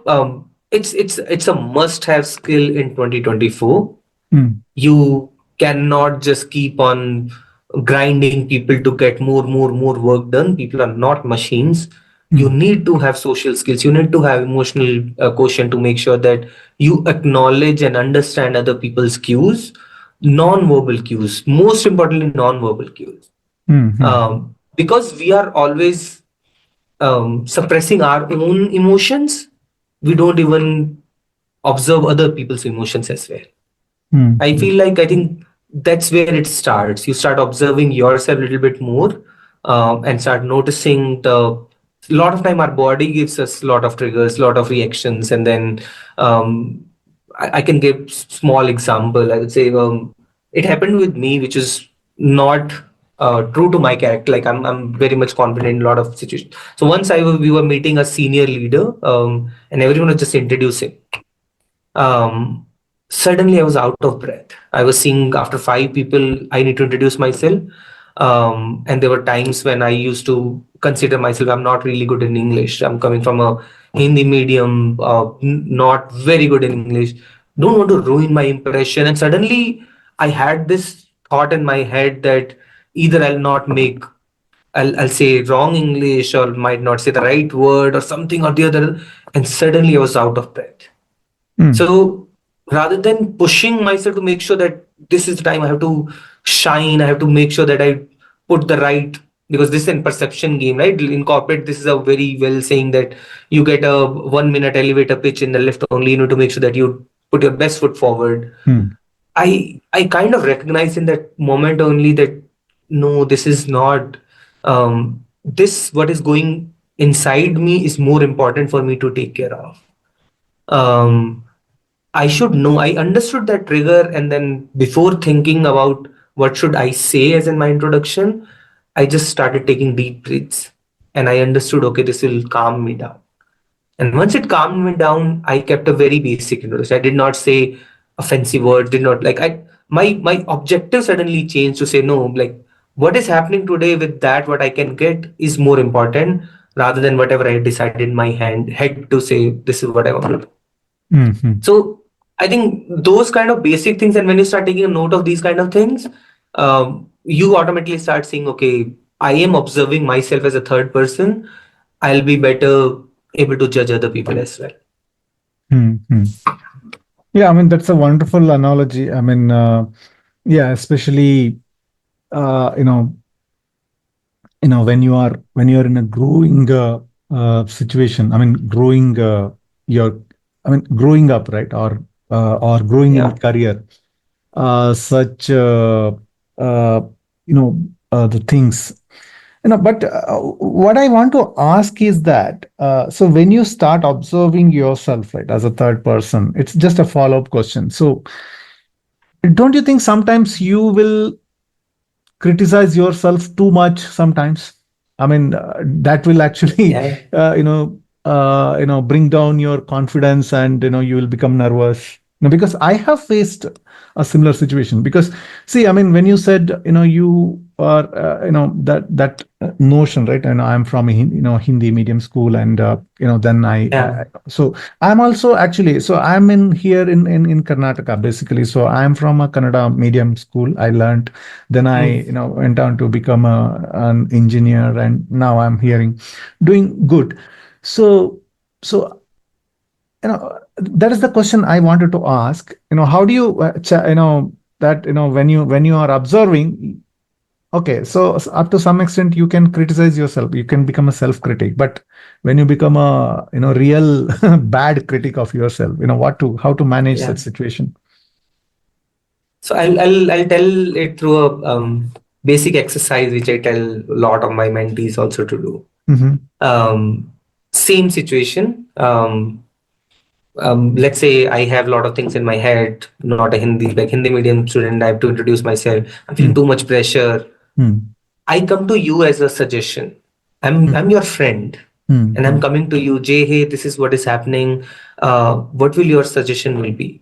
it's a must-have skill in 2024. mm, You cannot just keep on grinding people to get more work done. People are not machines. You mm, need to have social skills. You need to have emotional quotient to make sure that you acknowledge and understand other people's cues, non-verbal cues, most importantly non-verbal cues, mm, mm, because we are always suppressing our own emotions. We don't even observe other people's emotions as well. mm, I mm, feel like, I think that's where it starts. You start observing yourself a little bit more, and start noticing the. A lot of time, our body gives us a lot of triggers, a lot of reactions, and then um, I can give small example. I would say it happened with me, which is not true to my character. Like I'm very much confident in a lot of situations. So once we were meeting a senior leader, and everyone was just introducing. um, Suddenly I was out of breath. I was seeing after five people, I need to introduce myself. And there were times when I used to consider myself, I'm not really good in English. I'm coming from a Hindi medium, not very good in English. Don't want to ruin my impression. And suddenly I had this thought in my head that either I'll say wrong English, or might not say the right word or something or the other. And suddenly I was out of breath. mm, So rather than pushing myself to make sure that this is the time I have to shine, I have to make sure that I put the right, because this is a perception game, right? In corporate, this is a very well saying that you get a 1 minute elevator pitch in the lift only. You need to make sure that you put your best foot forward. mm, I kind of recognize in that moment only that no, this is not this what is going inside me is more important for me to take care of. Um, I should know. I understood that trigger, and then before thinking about what should I say as in my introduction, I just started taking deep breaths, and I understood. Okay, this will calm me down. And once it calmed me down, I kept a very basic introduction. I did not say offensive words. Did not like I my objective suddenly changed to say no. Like what is happening today with that, what I can get is more important rather than whatever I decided in my head to say this is what I want to do. mm, mm, So I think those kind of basic things, and when you start taking a note of these kind of things, you automatically start saying, okay, I am observing myself as a third person. I'll be better able to judge other people as well. mm, mm. Yeah, I mean, that's a wonderful analogy. I mean, yeah, especially, uh, you know, when you are in a growing situation. I mean, your, growing up, right, or growing in Yeah. career. Such uh, the things. But what I want to ask is that, so when you start observing yourself, right, as a third person, it's just a follow-up question. So don't you think sometimes you will criticize yourself too much sometimes? I mean, that will actually Yeah. bring down your confidence, and you will become nervous. Because I have faced a similar situation. Because see, I mean, when you said, you are, that notion, right? And I'm from a Hindi medium school, and then Yeah. so I'm also actually, so I'm in here in Karnataka basically. So I'm from a Kannada medium school. I learned, then I, Mm. went on to become an engineer, and now I'm hearing, doing good. So, so that is the question I wanted to ask. How do you, that when you are observing, okay, so up to some extent you can criticize yourself. You can become a self-critic, but when you become a real bad critic of yourself, how to manage Yeah. such situation? So I'll tell it through a basic exercise which I tell a lot of my mentees also to do. Mm-hmm. Same situation. Let's say I have a lot of things in my head, not a Hindi medium student. I have to introduce myself. I'm feeling too much pressure. Mm-hmm. I come to you as a suggestion. I'm your friend, and I'm Mm-hmm. coming to you. Jay, hey, this is what is happening. What will your suggestion will be?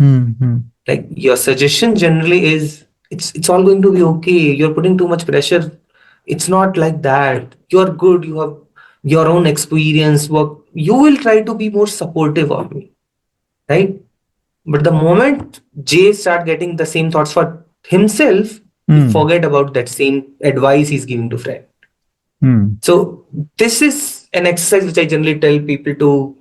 Mm-hmm. Like your suggestion generally is it's all going to be okay, you're putting too much pressure. It's not like that. You're good, you have your own experience, work. You will try to be more supportive of me, right? But the moment Jay start getting the same thoughts for himself, he mm, forget about that same advice he's giving to friend. mm, So this is an exercise which I generally tell people to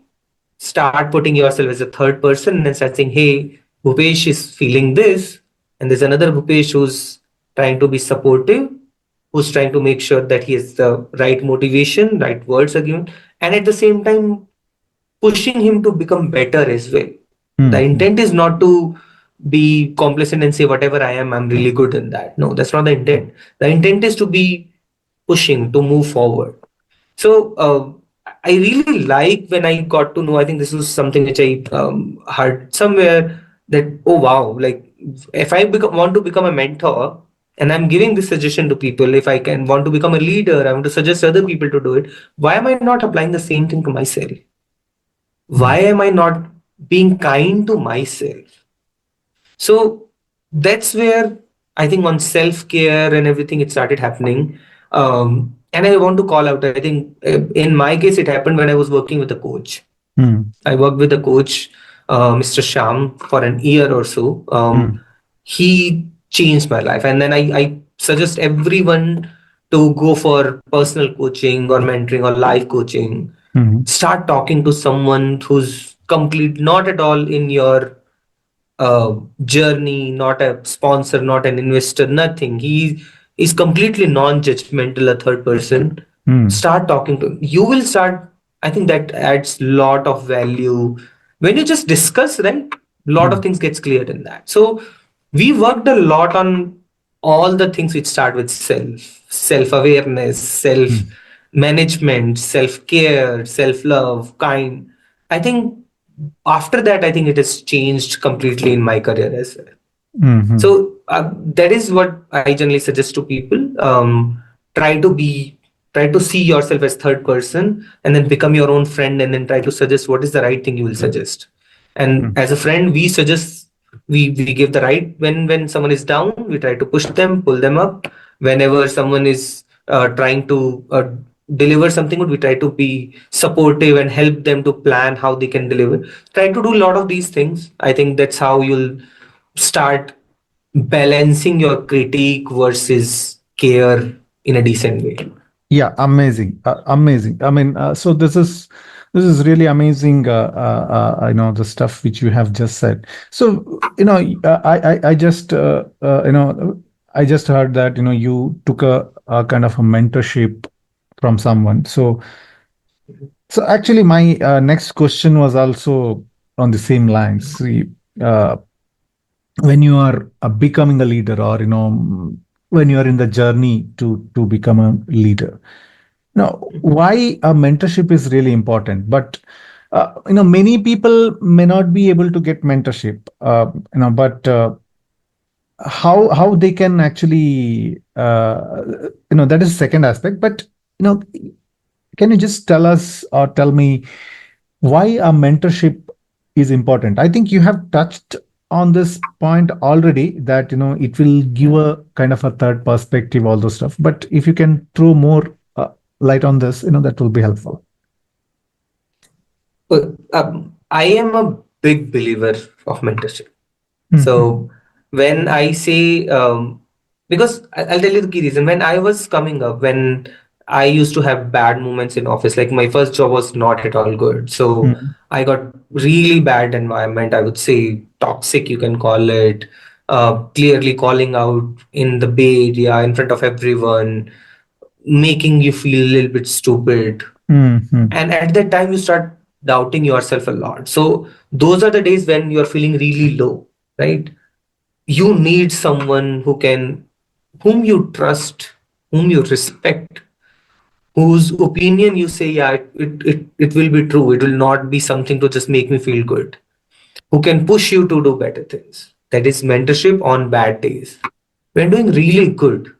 start putting yourself as a third person and start saying, hey, Bhupesh is feeling this, and there's another Bhupesh who's trying to be supportive, who's trying to make sure that he has the right motivation, right words are given, and at the same time pushing him to become better as well. The mm, mm, intent is not to be complacent and say, whatever I am, I'm really good in that. No, that's not the intent. The intent is to be pushing, to move forward. So I really like when I got to know. I think this was something which I heard somewhere that, oh wow, like if I want to become a mentor and I'm giving this suggestion to people, if I can want to become a leader, I want to suggest other people to do it. Why am I not applying the same thing to myself? Why mm. am I not being kind to myself? So that's where I think on self care and everything it started happening. And I want to call out. I think in my case it happened when I was working with a coach. Mm, I worked with a coach, Mr. Sham, for an year or so. mm, He changed my life, and then I suggest everyone to go for personal coaching or mentoring or life coaching. mm, Start talking to someone who's complete, not at all in your journey, not a sponsor, not an investor, nothing. He is completely non-judgmental, a third person. mm, Start talking to him. You will start, I think that adds lot of value. When you just discuss, right? Lot of mm, things gets cleared in that. So we worked a lot on all the things which start with self-awareness, mm, self-management, self-care, self-love, kind. I think after that, I think it has changed completely in my career as well. mm, So that is what I generally suggest to people. Try to be, try to see yourself as third person, and then become your own friend, and then try to suggest what is the right thing you will suggest. And mm, as a friend, we suggest, we give the right, when someone is down, we try to push them, pull them up. Whenever someone is trying to deliver something good, we try to be supportive and help them to plan how they can deliver. Try to do a lot of these things. I think that's how you'll start balancing your critique versus care in a decent way. Yeah, amazing, amazing. I mean, so this is really amazing. The stuff which you have just said. So, I just I just heard that you took a kind of a mentorship from someone. So actually, my next question was also on the same lines. See, uh, when you are becoming a leader, or when you are in the journey to become a leader. Now, why a mentorship is really important, but many people may not be able to get mentorship. But how they can actually, that is the second aspect. But can you just tell us or tell me why a mentorship is important? I think you have touched on this point already, that it will give a kind of a third perspective, all those stuff. But if you can throw more light on this, that will be helpful. I am a big believer of mentorship. Mhm, So when I say, because I'll tell you the key reason. When I was coming up, when I used to have bad moments in office, like my first job was not at all good. So mhm, I got really bad environment. I would say toxic, you can call it. Clearly calling out in the Bay Area in front of everyone, making you feel a little bit stupid. mhm, And at that time, you start doubting yourself a lot. So those are the days when you're feeling really low, right? You need someone who can, whom you trust, whom you respect, whose opinion you say, yeah, it will be true. It will not be something to just make me feel good, who can push you to do better things. That is mentorship on bad days. When doing really good,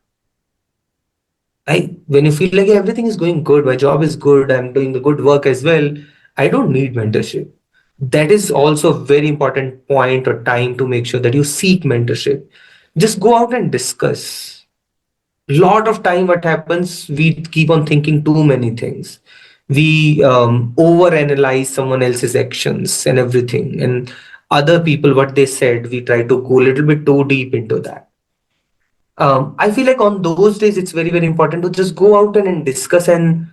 when you feel like, yeah, everything is going good, my job is good, I'm doing the good work as well, I don't need mentorship. That is also a very important point or time to make sure that you seek mentorship. Just go out and discuss. Lot of time what happens, we keep on thinking too many things. We overanalyze someone else's actions and everything, and other people what they said, we try to go a little bit too deep into that. I feel like on those days it's very very important to just go out and discuss and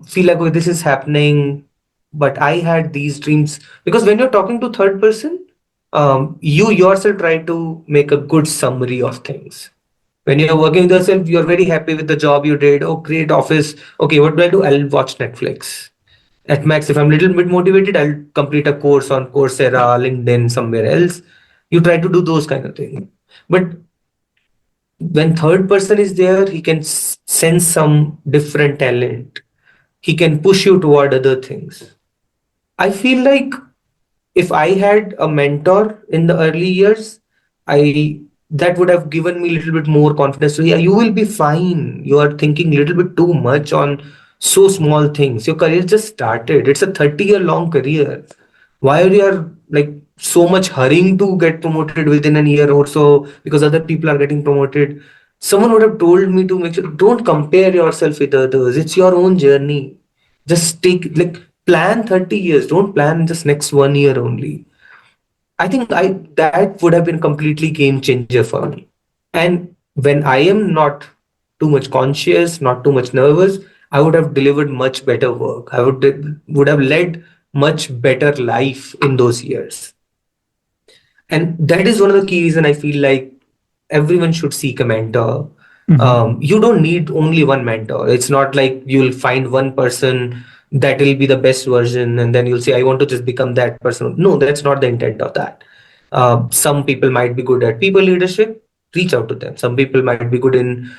feel like, oh, this is happening, but I had these dreams. Because when you're talking to third person, you yourself try to make a good summary of things. When you're working with yourself, you're very happy with the job you did. Oh, great office. Okay, what do I do? I'll watch Netflix. At max, if I'm a little bit motivated, I'll complete a course on Coursera, LinkedIn, somewhere else. You try to do those kind of things. But when third person is there, he can sense some different talent. He can push you toward other things. I feel like if I had a mentor in the early years, I that would have given me a little bit more confidence. So yeah, you will be fine. You are thinking a little bit too much on so small things. Your career just started. It's a 30-year long career. Why are you are like so much hurrying to get promoted within a year or so because other people are getting promoted? Someone would have told me to make sure don't compare yourself with others. It's your own journey. Just take like plan 30 years. Don't plan just next 1 year only. I think I that would have been completely game changer for me. And when I am not too much conscious, not too much nervous, I would have delivered much better work. I would have led much better life in those years. And that is one of the key reason I feel like everyone should seek a mentor. Mhm. You don't need only one mentor. It's not like you'll find one person that will be the best version and then you'll say I want to just become that person. No, that's not the intent of that. Some people might be good at people leadership, reach out to them. Some people might be good in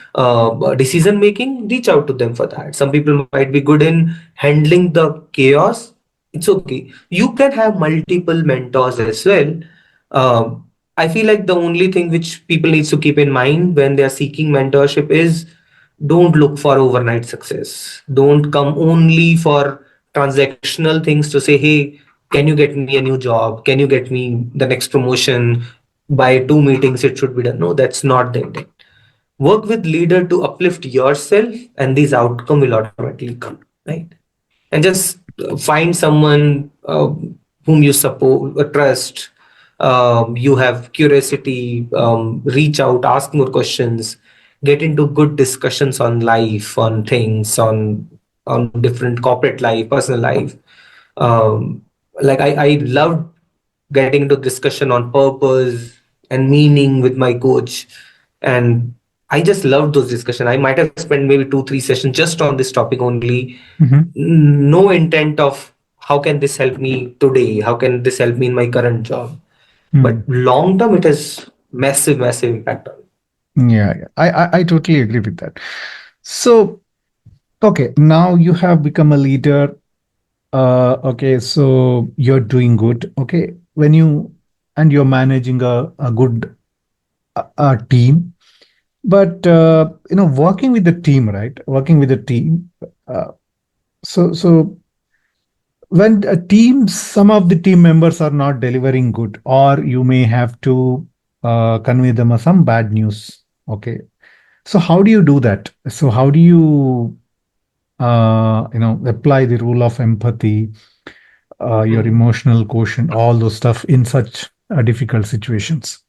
decision making, reach out to them for that. Some people might be good in handling the chaos. It's okay, you can have multiple mentors as well. I feel like the only thing which people needs to keep in mind when they are seeking mentorship is don't look for overnight success. Don't come only for transactional things to say, hey, can you get me a new job? Can you get me the next promotion? By 2 meetings, it should be done. No, that's not the intent. Work with leader to uplift yourself, and these outcome will automatically come, right? And just find someone whom you support, trust. You have curiosity. Reach out, ask more questions, get into good discussions on life, on things, on different corporate life, personal life. Um, like I loved getting into discussion on purpose and meaning with my coach, and I just loved those discussions. I might have spent maybe 2 3 sessions just on this topic only. Mhm. No intent of how can this help me today, how can this help me in my current job, but Mm. long term it has massive impact on me. Yeah, yeah. I totally agree with that. So, okay, now you have become a leader. Okay, so you're doing good. Okay, when you and you're managing a good team, but working with the team, right? Working with the team. Uh, so when a team, some of the team members are not delivering good, or you may have to convey them some bad news. Okay, so how do you do that? So how do you apply the rule of empathy, your Mhm. emotional quotient, all those stuff in such difficult situations?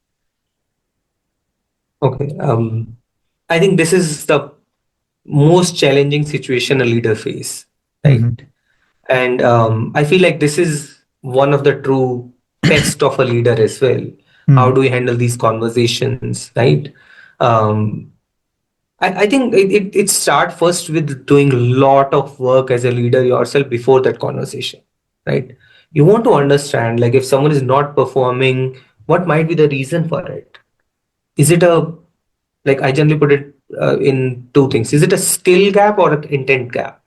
Okay, I think this is the most challenging situation a leader face, right? Hmm. And I feel like this is one of the true test of a leader as well. How Mm. do we handle these conversations, right? um, I think it start first with doing a lot of work as a leader yourself before that conversation, right? You want to understand, like, if someone is not performing, what might be the reason for it? Is it a, like, I generally put it in two things. Is it a skill gap or an intent gap?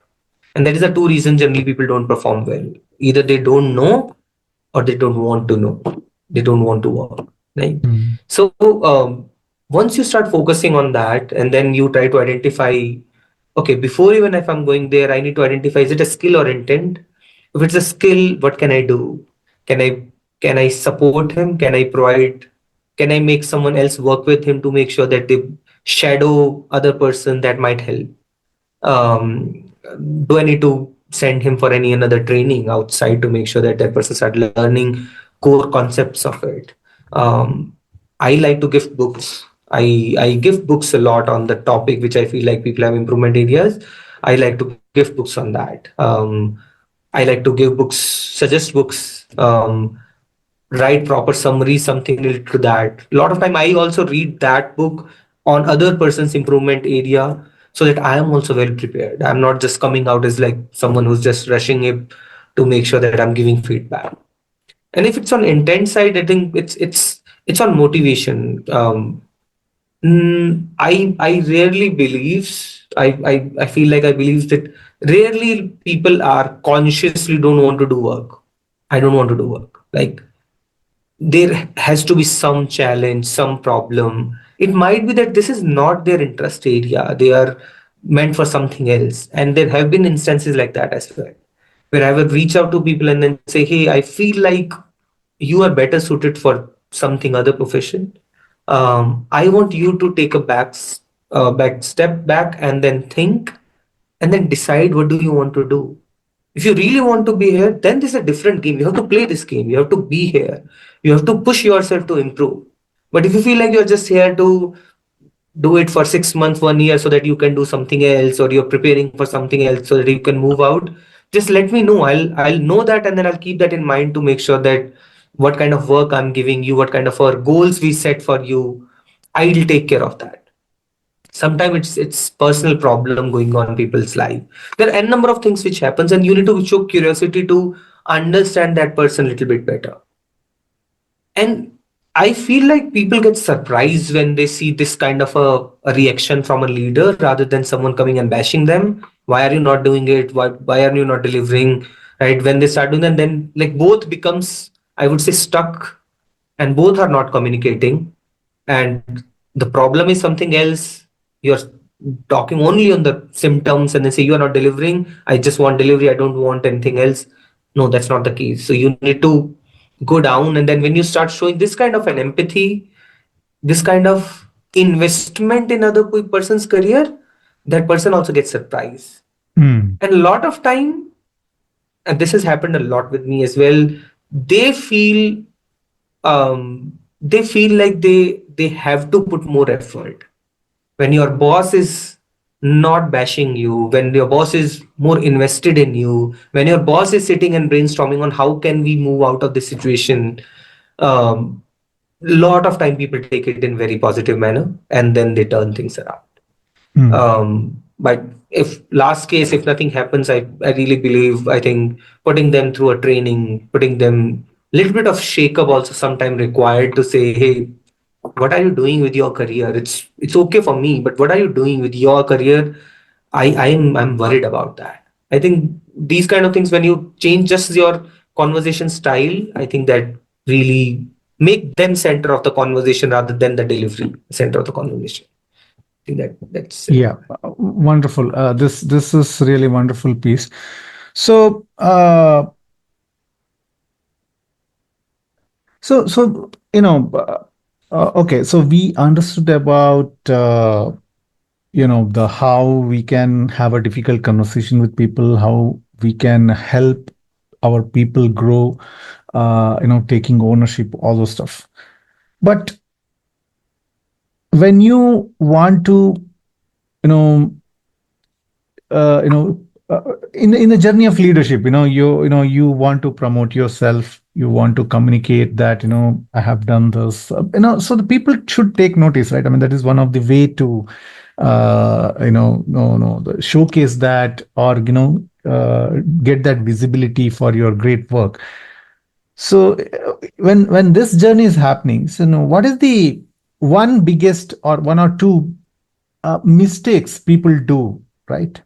And that is the two reasons generally people don't perform well. Either they don't know or they don't want to know. They don't want to work, right? Mm. So once you start focusing on that, and then you try to identify, okay, before even if I'm going there, I need to identify, is it a skill or intent? If it's a skill, what can I do? Can I can I support him? Can I provide Can I make someone else work with him to make sure that they shadow other person that might help? um, do I need to send him for any another training outside to make sure that that person start learning core concepts of it? um, I like to gift books. I gift books a lot on the topic which I feel like people have improvement areas. I like to gift books on that. I like to give books, suggest books, write proper summary, something related to that. A lot of time I also read that book on other person's improvement area, so that I am also well prepared. I'm not just coming out as like someone who's just rushing it to make sure that I'm giving feedback. And if it's on intent side, I think it's on motivation. I rarely believes I feel like I believe that rarely people are consciously don't want to do work. I don't want to do work. Like, there has to be some challenge, some problem. It might be that this is not their interest area. They are meant for something else. And there have been instances like that as well, where I would reach out to people and then say, hey, I feel like you are better suited for something other profession. I want you to take a back step back and then think and then decide what do you want to do. If you really want to be here, then this is a different game. You have to play this game. You have to be here. You have to push yourself to improve. But if you feel like you're just here to do it for 6 months, 1 year, so that you can do something else, or you're preparing for something else so that you can move out, just let me know. I'll know that, and then I'll keep that in mind to make sure that what kind of work I'm giving you, what kind of goals we set for you, I'll take care of that. Sometimes it's personal problem going on in people's life. There are n number of things which happens, and you need to show curiosity to understand that person a little bit better. And I feel like people get surprised when they see this kind of a reaction from a leader rather than someone coming and bashing them. Why are you not doing it? Why are you not delivering? Right? When they start doing that, then like both becomes, I would say, stuck, and both are not communicating. And the problem is something else. You're talking only on the symptoms and then say you are not delivering. I just want delivery. I don't want anything else. No, that's not the case. So you need to go down, and then when you start showing this kind of an empathy, this kind of investment in other person's career, that person also gets surprised. Hmm. And a lot of time, and this has happened a lot with me as well, they feel they feel like they have to put more effort. When your boss is not bashing you, when your boss is more invested in you, when your boss is sitting and brainstorming on how can we move out of this situation, um, lot of time people take it in very positive manner, and then they turn things around. Hmm. But if last case, if nothing happens, I really believe, I think putting them through a training, putting them little bit of shake up also sometime required to say, hey, what are you doing with your career? It's okay for me, but what are you doing with your career? I'm worried about that. I think these kind of things, when you change just your conversation style, I think that really make them center of the conversation rather than the delivery center of the conversation. I think that's it. Yeah, wonderful. This is really wonderful piece. So, okay. So we understood about the how we can have a difficult conversation with people, how we can help our people grow, taking ownership, all those stuff. But when you want to, you know, uh, you know in the journey of leadership, you want to promote yourself, you want to communicate that I have done this, so the people should take notice, right? I mean, that is one of the way to no, no, showcase that, or get that visibility for your great work. So when this journey is happening, so what is the one biggest or one or two mistakes people do, right?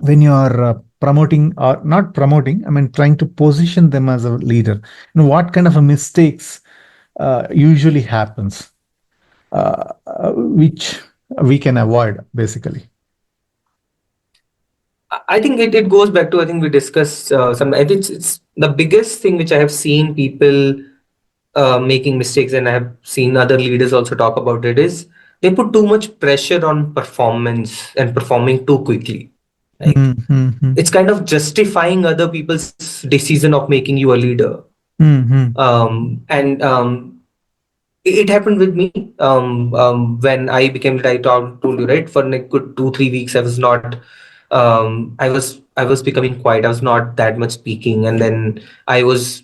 When you are promoting, or not promoting, I mean trying to position them as a leader, what kind of a mistakes usually happens, which we can avoid, basically. I think it goes back to, I think we discussed some. I think it's the biggest thing which I have seen people making mistakes, and I have seen other leaders also talk about it, is they put too much pressure on performance and performing too quickly. Like, Mm-hmm. it's kind of justifying other people's decision of making you a leader. Mm-hmm. And it happened with me when I became lead. I told you, right, for like good 2 3 weeks I was not I was becoming quiet. I was not that much speaking, and then I was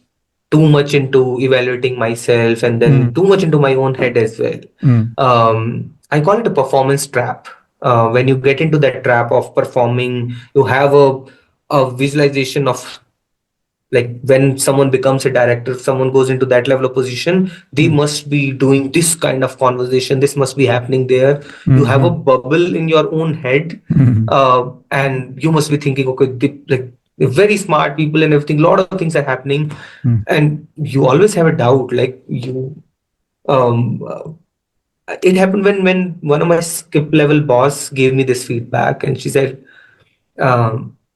too much into evaluating myself, and then Mm, too much into my own head as well. mm, I call it a performance trap. When you get into that trap of performing, you have a visualization of, like, when someone becomes a director, if someone goes into that level of position, they mm, must be doing this kind of conversation, this must be happening there. You have a mhm, bubble in your own head, mhm, and you must be thinking, okay, like, they're very smart people and everything, a lot of things are happening, mm, and you always have a doubt, like, you um uh, it happened when one of my skip level boss gave me this feedback, and she said,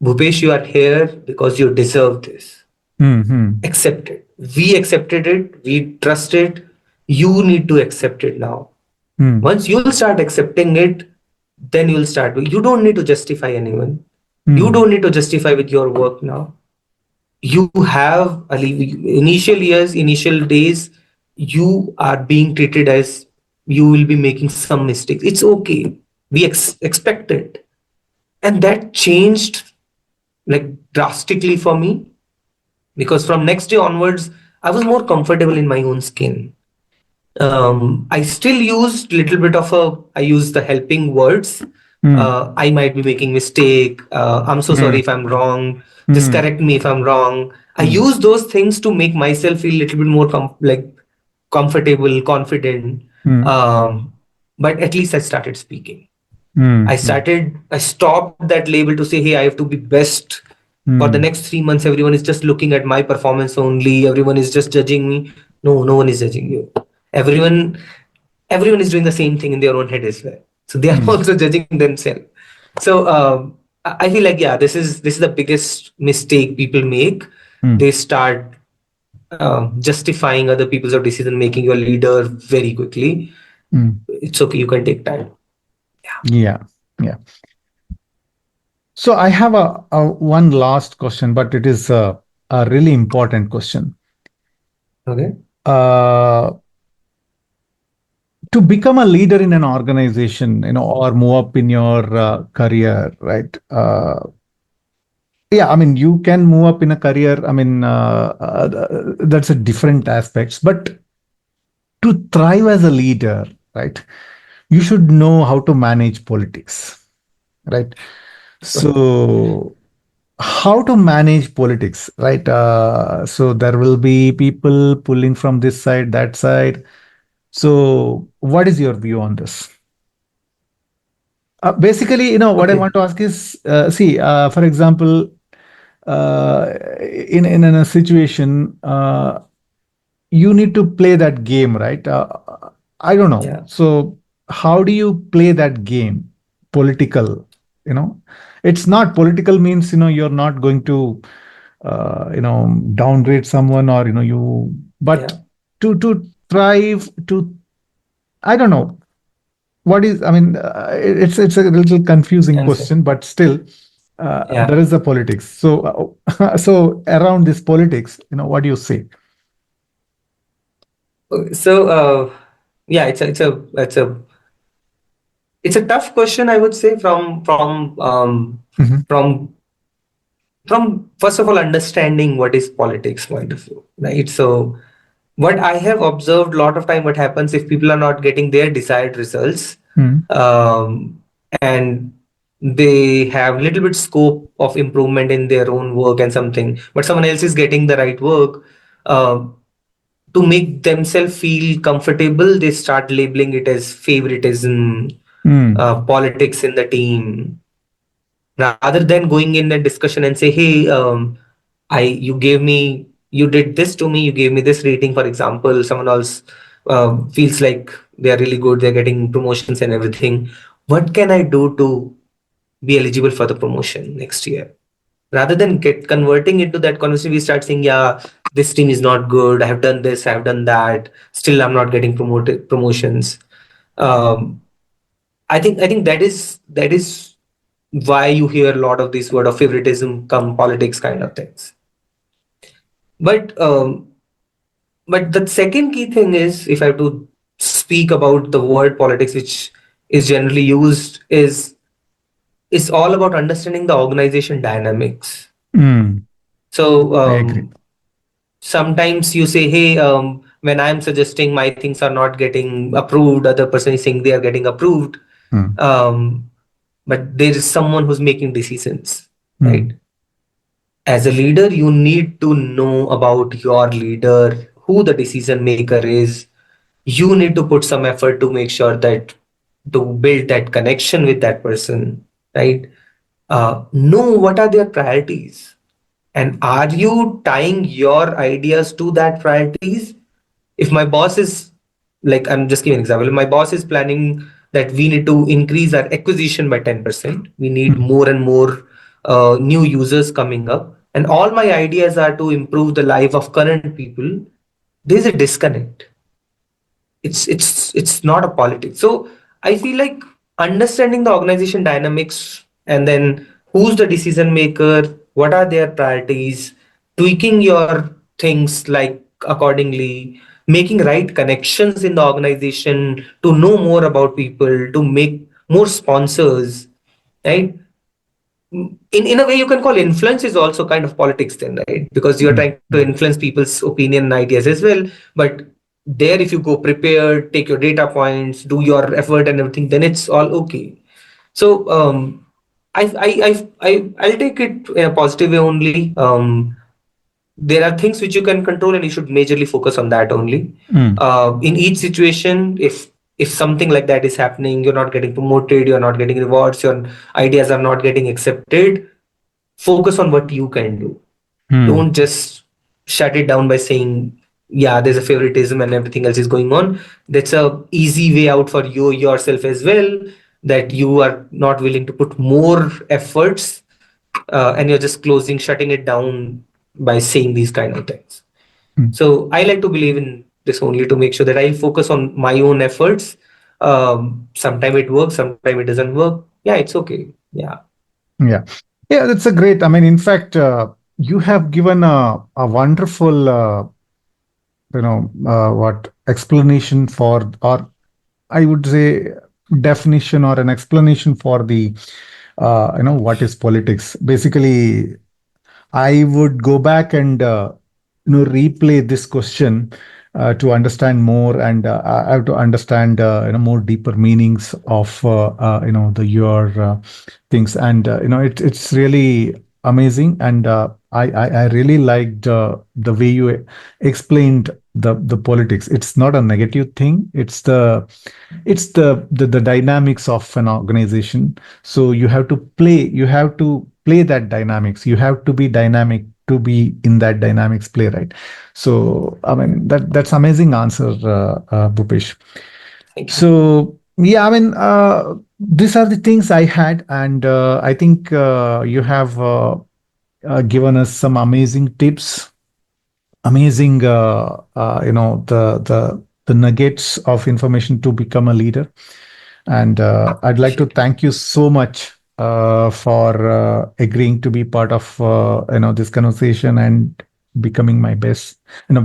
Bhupesh, you are here because you deserve this. mhm, Accept it. We accepted it. We trust it. You need to accept it now. mm, Once you'll start accepting it, then you'll start. You don't need to justify anyone. You mm, don't need to justify with your work now. You have initial years, initial days, you are being treated as you will be making some mistakes. It's okay. We expect it. And that changed, like, drastically for me, because from next day onwards I was more comfortable in my own skin. I still used little bit of a I use the helping words. mm, I might be making mistake. I'm so sorry mm, if I'm wrong. Just mm, correct me if I'm wrong. I mm, use those things to make myself feel a little bit more like comfortable, confident. mm, Um, but at least I started speaking. mm, I stopped that label to say, hey, I have to be best. For the mm, next 3 months, everyone is just looking at my performance only. Everyone is just judging me. No, no one is judging you. Everyone is doing the same thing in their own head as well. So they are mm, also judging themselves. So I feel like, yeah, this is the biggest mistake people make. mm, They start justifying other people's or decision making your leader very quickly. mm. It's okay, you can take time. Yeah, yeah. So I have a one last question, but it is a really important question. Okay. Uh, to become a leader in an organization, or move up in your career, right? Yeah, I mean, you can move up in a career. I mean, that's a different aspects. But to thrive as a leader, right, you should know how to manage politics, right? So, how to manage politics, right? So there will be people pulling from this side, that side. So, what is your view on this? Basically, what I Okay. want to ask is, see, for example, in a situation, you need to play that game, right? I don't know. Yeah. So how do you play that game? Political, you know, it's not political means, you're not going to, downgrade someone, or, but Yeah. to thrive, I don't know what is, I mean, it's a little confusing Answer. question, but still, Yeah. there is the politics. So, so around this politics, what do you say? Okay, so yeah, it's a tough question, I would say, Mhm. from first of all understanding what is politics point of view, right? So what I have observed a lot of time, what happens if people are not getting their desired results, Mm, and they have little bit scope of improvement in their own work and something, but someone else is getting the right work. uh, to make themselves feel comfortable, they start labeling it as favoritism, mm, politics in the team, rather than going in a discussion and say, "Hey, you did this to me, you gave me this rating." For example, someone else feels like they are really good, they're getting promotions and everything. What can I do to be eligible for the promotion next year? Rather than get converting into that conversation, we start saying, yeah, this team is not good. I have done this, I have done that. Still, I'm not getting promotions. Um, I think that is why you hear a lot of this word of favoritism come politics kind of things. But the second key thing is, if I have to speak about the word politics, which is generally used, is all about understanding the organization dynamics. Mm, So I agree. sometimes you say, hey, when I'm suggesting my things are not getting approved, other person is saying they are getting approved. Mm, Um, but there is someone who's making decisions, right? mm, As a leader, you need to know about your leader, who the decision maker is. You need to put some effort to make sure that to build that connection with that person, right? Know what are their priorities, and are you tying your ideas to that priorities? If my boss is, like, I'm just giving an example, if my boss is planning that we need to increase our acquisition by 10%, we need mm, more and more new users coming up, and all my ideas are to improve the life of current people, there's a disconnect. It's not a politics. So I feel like understanding the organization dynamics, and then who's the decision maker, what are their priorities, tweaking your things like accordingly, making right connections in the organization to know more about people, to make more sponsors, right? In a way you can call influence is also kind of politics then, right? Because you're mm, trying to influence people's opinion and ideas as well. But there, if you go prepared, take your data points, do your effort and everything, then it's all okay. So I'll take it in a positive way only. There are things which you can control, and you should majorly focus on that only. mm, In each situation, if something like that is happening, you're not getting promoted, you're not getting rewards, your ideas are not getting accepted, focus on what you can do. mm, Don't just shut it down by saying, yeah, there's a favoritism and everything else is going on. That's a easy way out for you yourself as well, that you are not willing to put more efforts, and you're just closing, shutting it down by saying these kind of things. mm. So I like to believe in this only, to make sure that I focus on my own efforts. Sometime it works, sometime it doesn't work. Yeah, it's okay. Yeah. Yeah. Yeah, that's a great. I mean, in fact, you have given a wonderful, what explanation for, or I would say, definition or an explanation for the, what is politics. Basically, I would go back and replay this question to understand more, and I have to understand more deeper meanings of the your things, and it's really amazing, and I really liked the way you explained the politics. It's not a negative thing. It's the dynamics of an organization. So you have to play that dynamics. You have to be dynamic to be in that dynamics play, right? So I mean, that's amazing answer, Bhupesh. Thank you. So yeah, I mean, these are the things I had, and I think you have given us some amazing tips, amazing the nuggets of information to become a leader. And I'd like to Appreciate it. thank you so much for agreeing to be part of this conversation and becoming my best,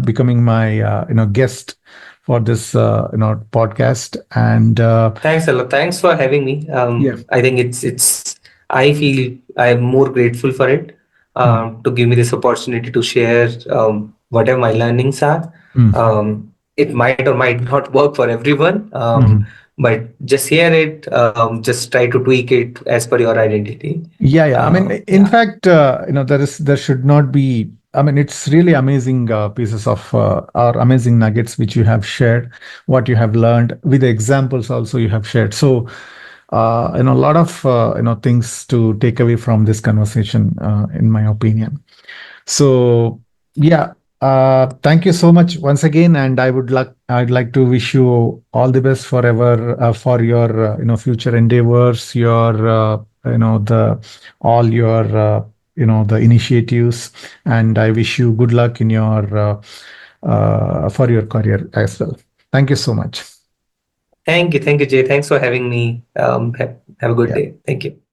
becoming my guest for this podcast. And Thanks a lot. Thanks for having me. yeah. I think it's. I feel I'm more grateful for it, Mm, to give me this opportunity to share whatever my learnings are. mm, It might or might not work for everyone, mhm. but just hear it. Just try to tweak it as per your identity. Yeah, yeah. I mean, in Yeah. fact, there should not be. I mean, it's really amazing pieces of or amazing nuggets which you have shared, what you have learned with the examples also you have shared. So, a lot of things to take away from this conversation, in my opinion. So yeah, thank you so much once again, and I'd like to wish you all the best forever for your future endeavors, your the all your the initiatives, and I wish you good luck in your for your career as well. Thank you so much. Thank you, Jay. Thanks for having me. Have a good Yeah. day. Thank you.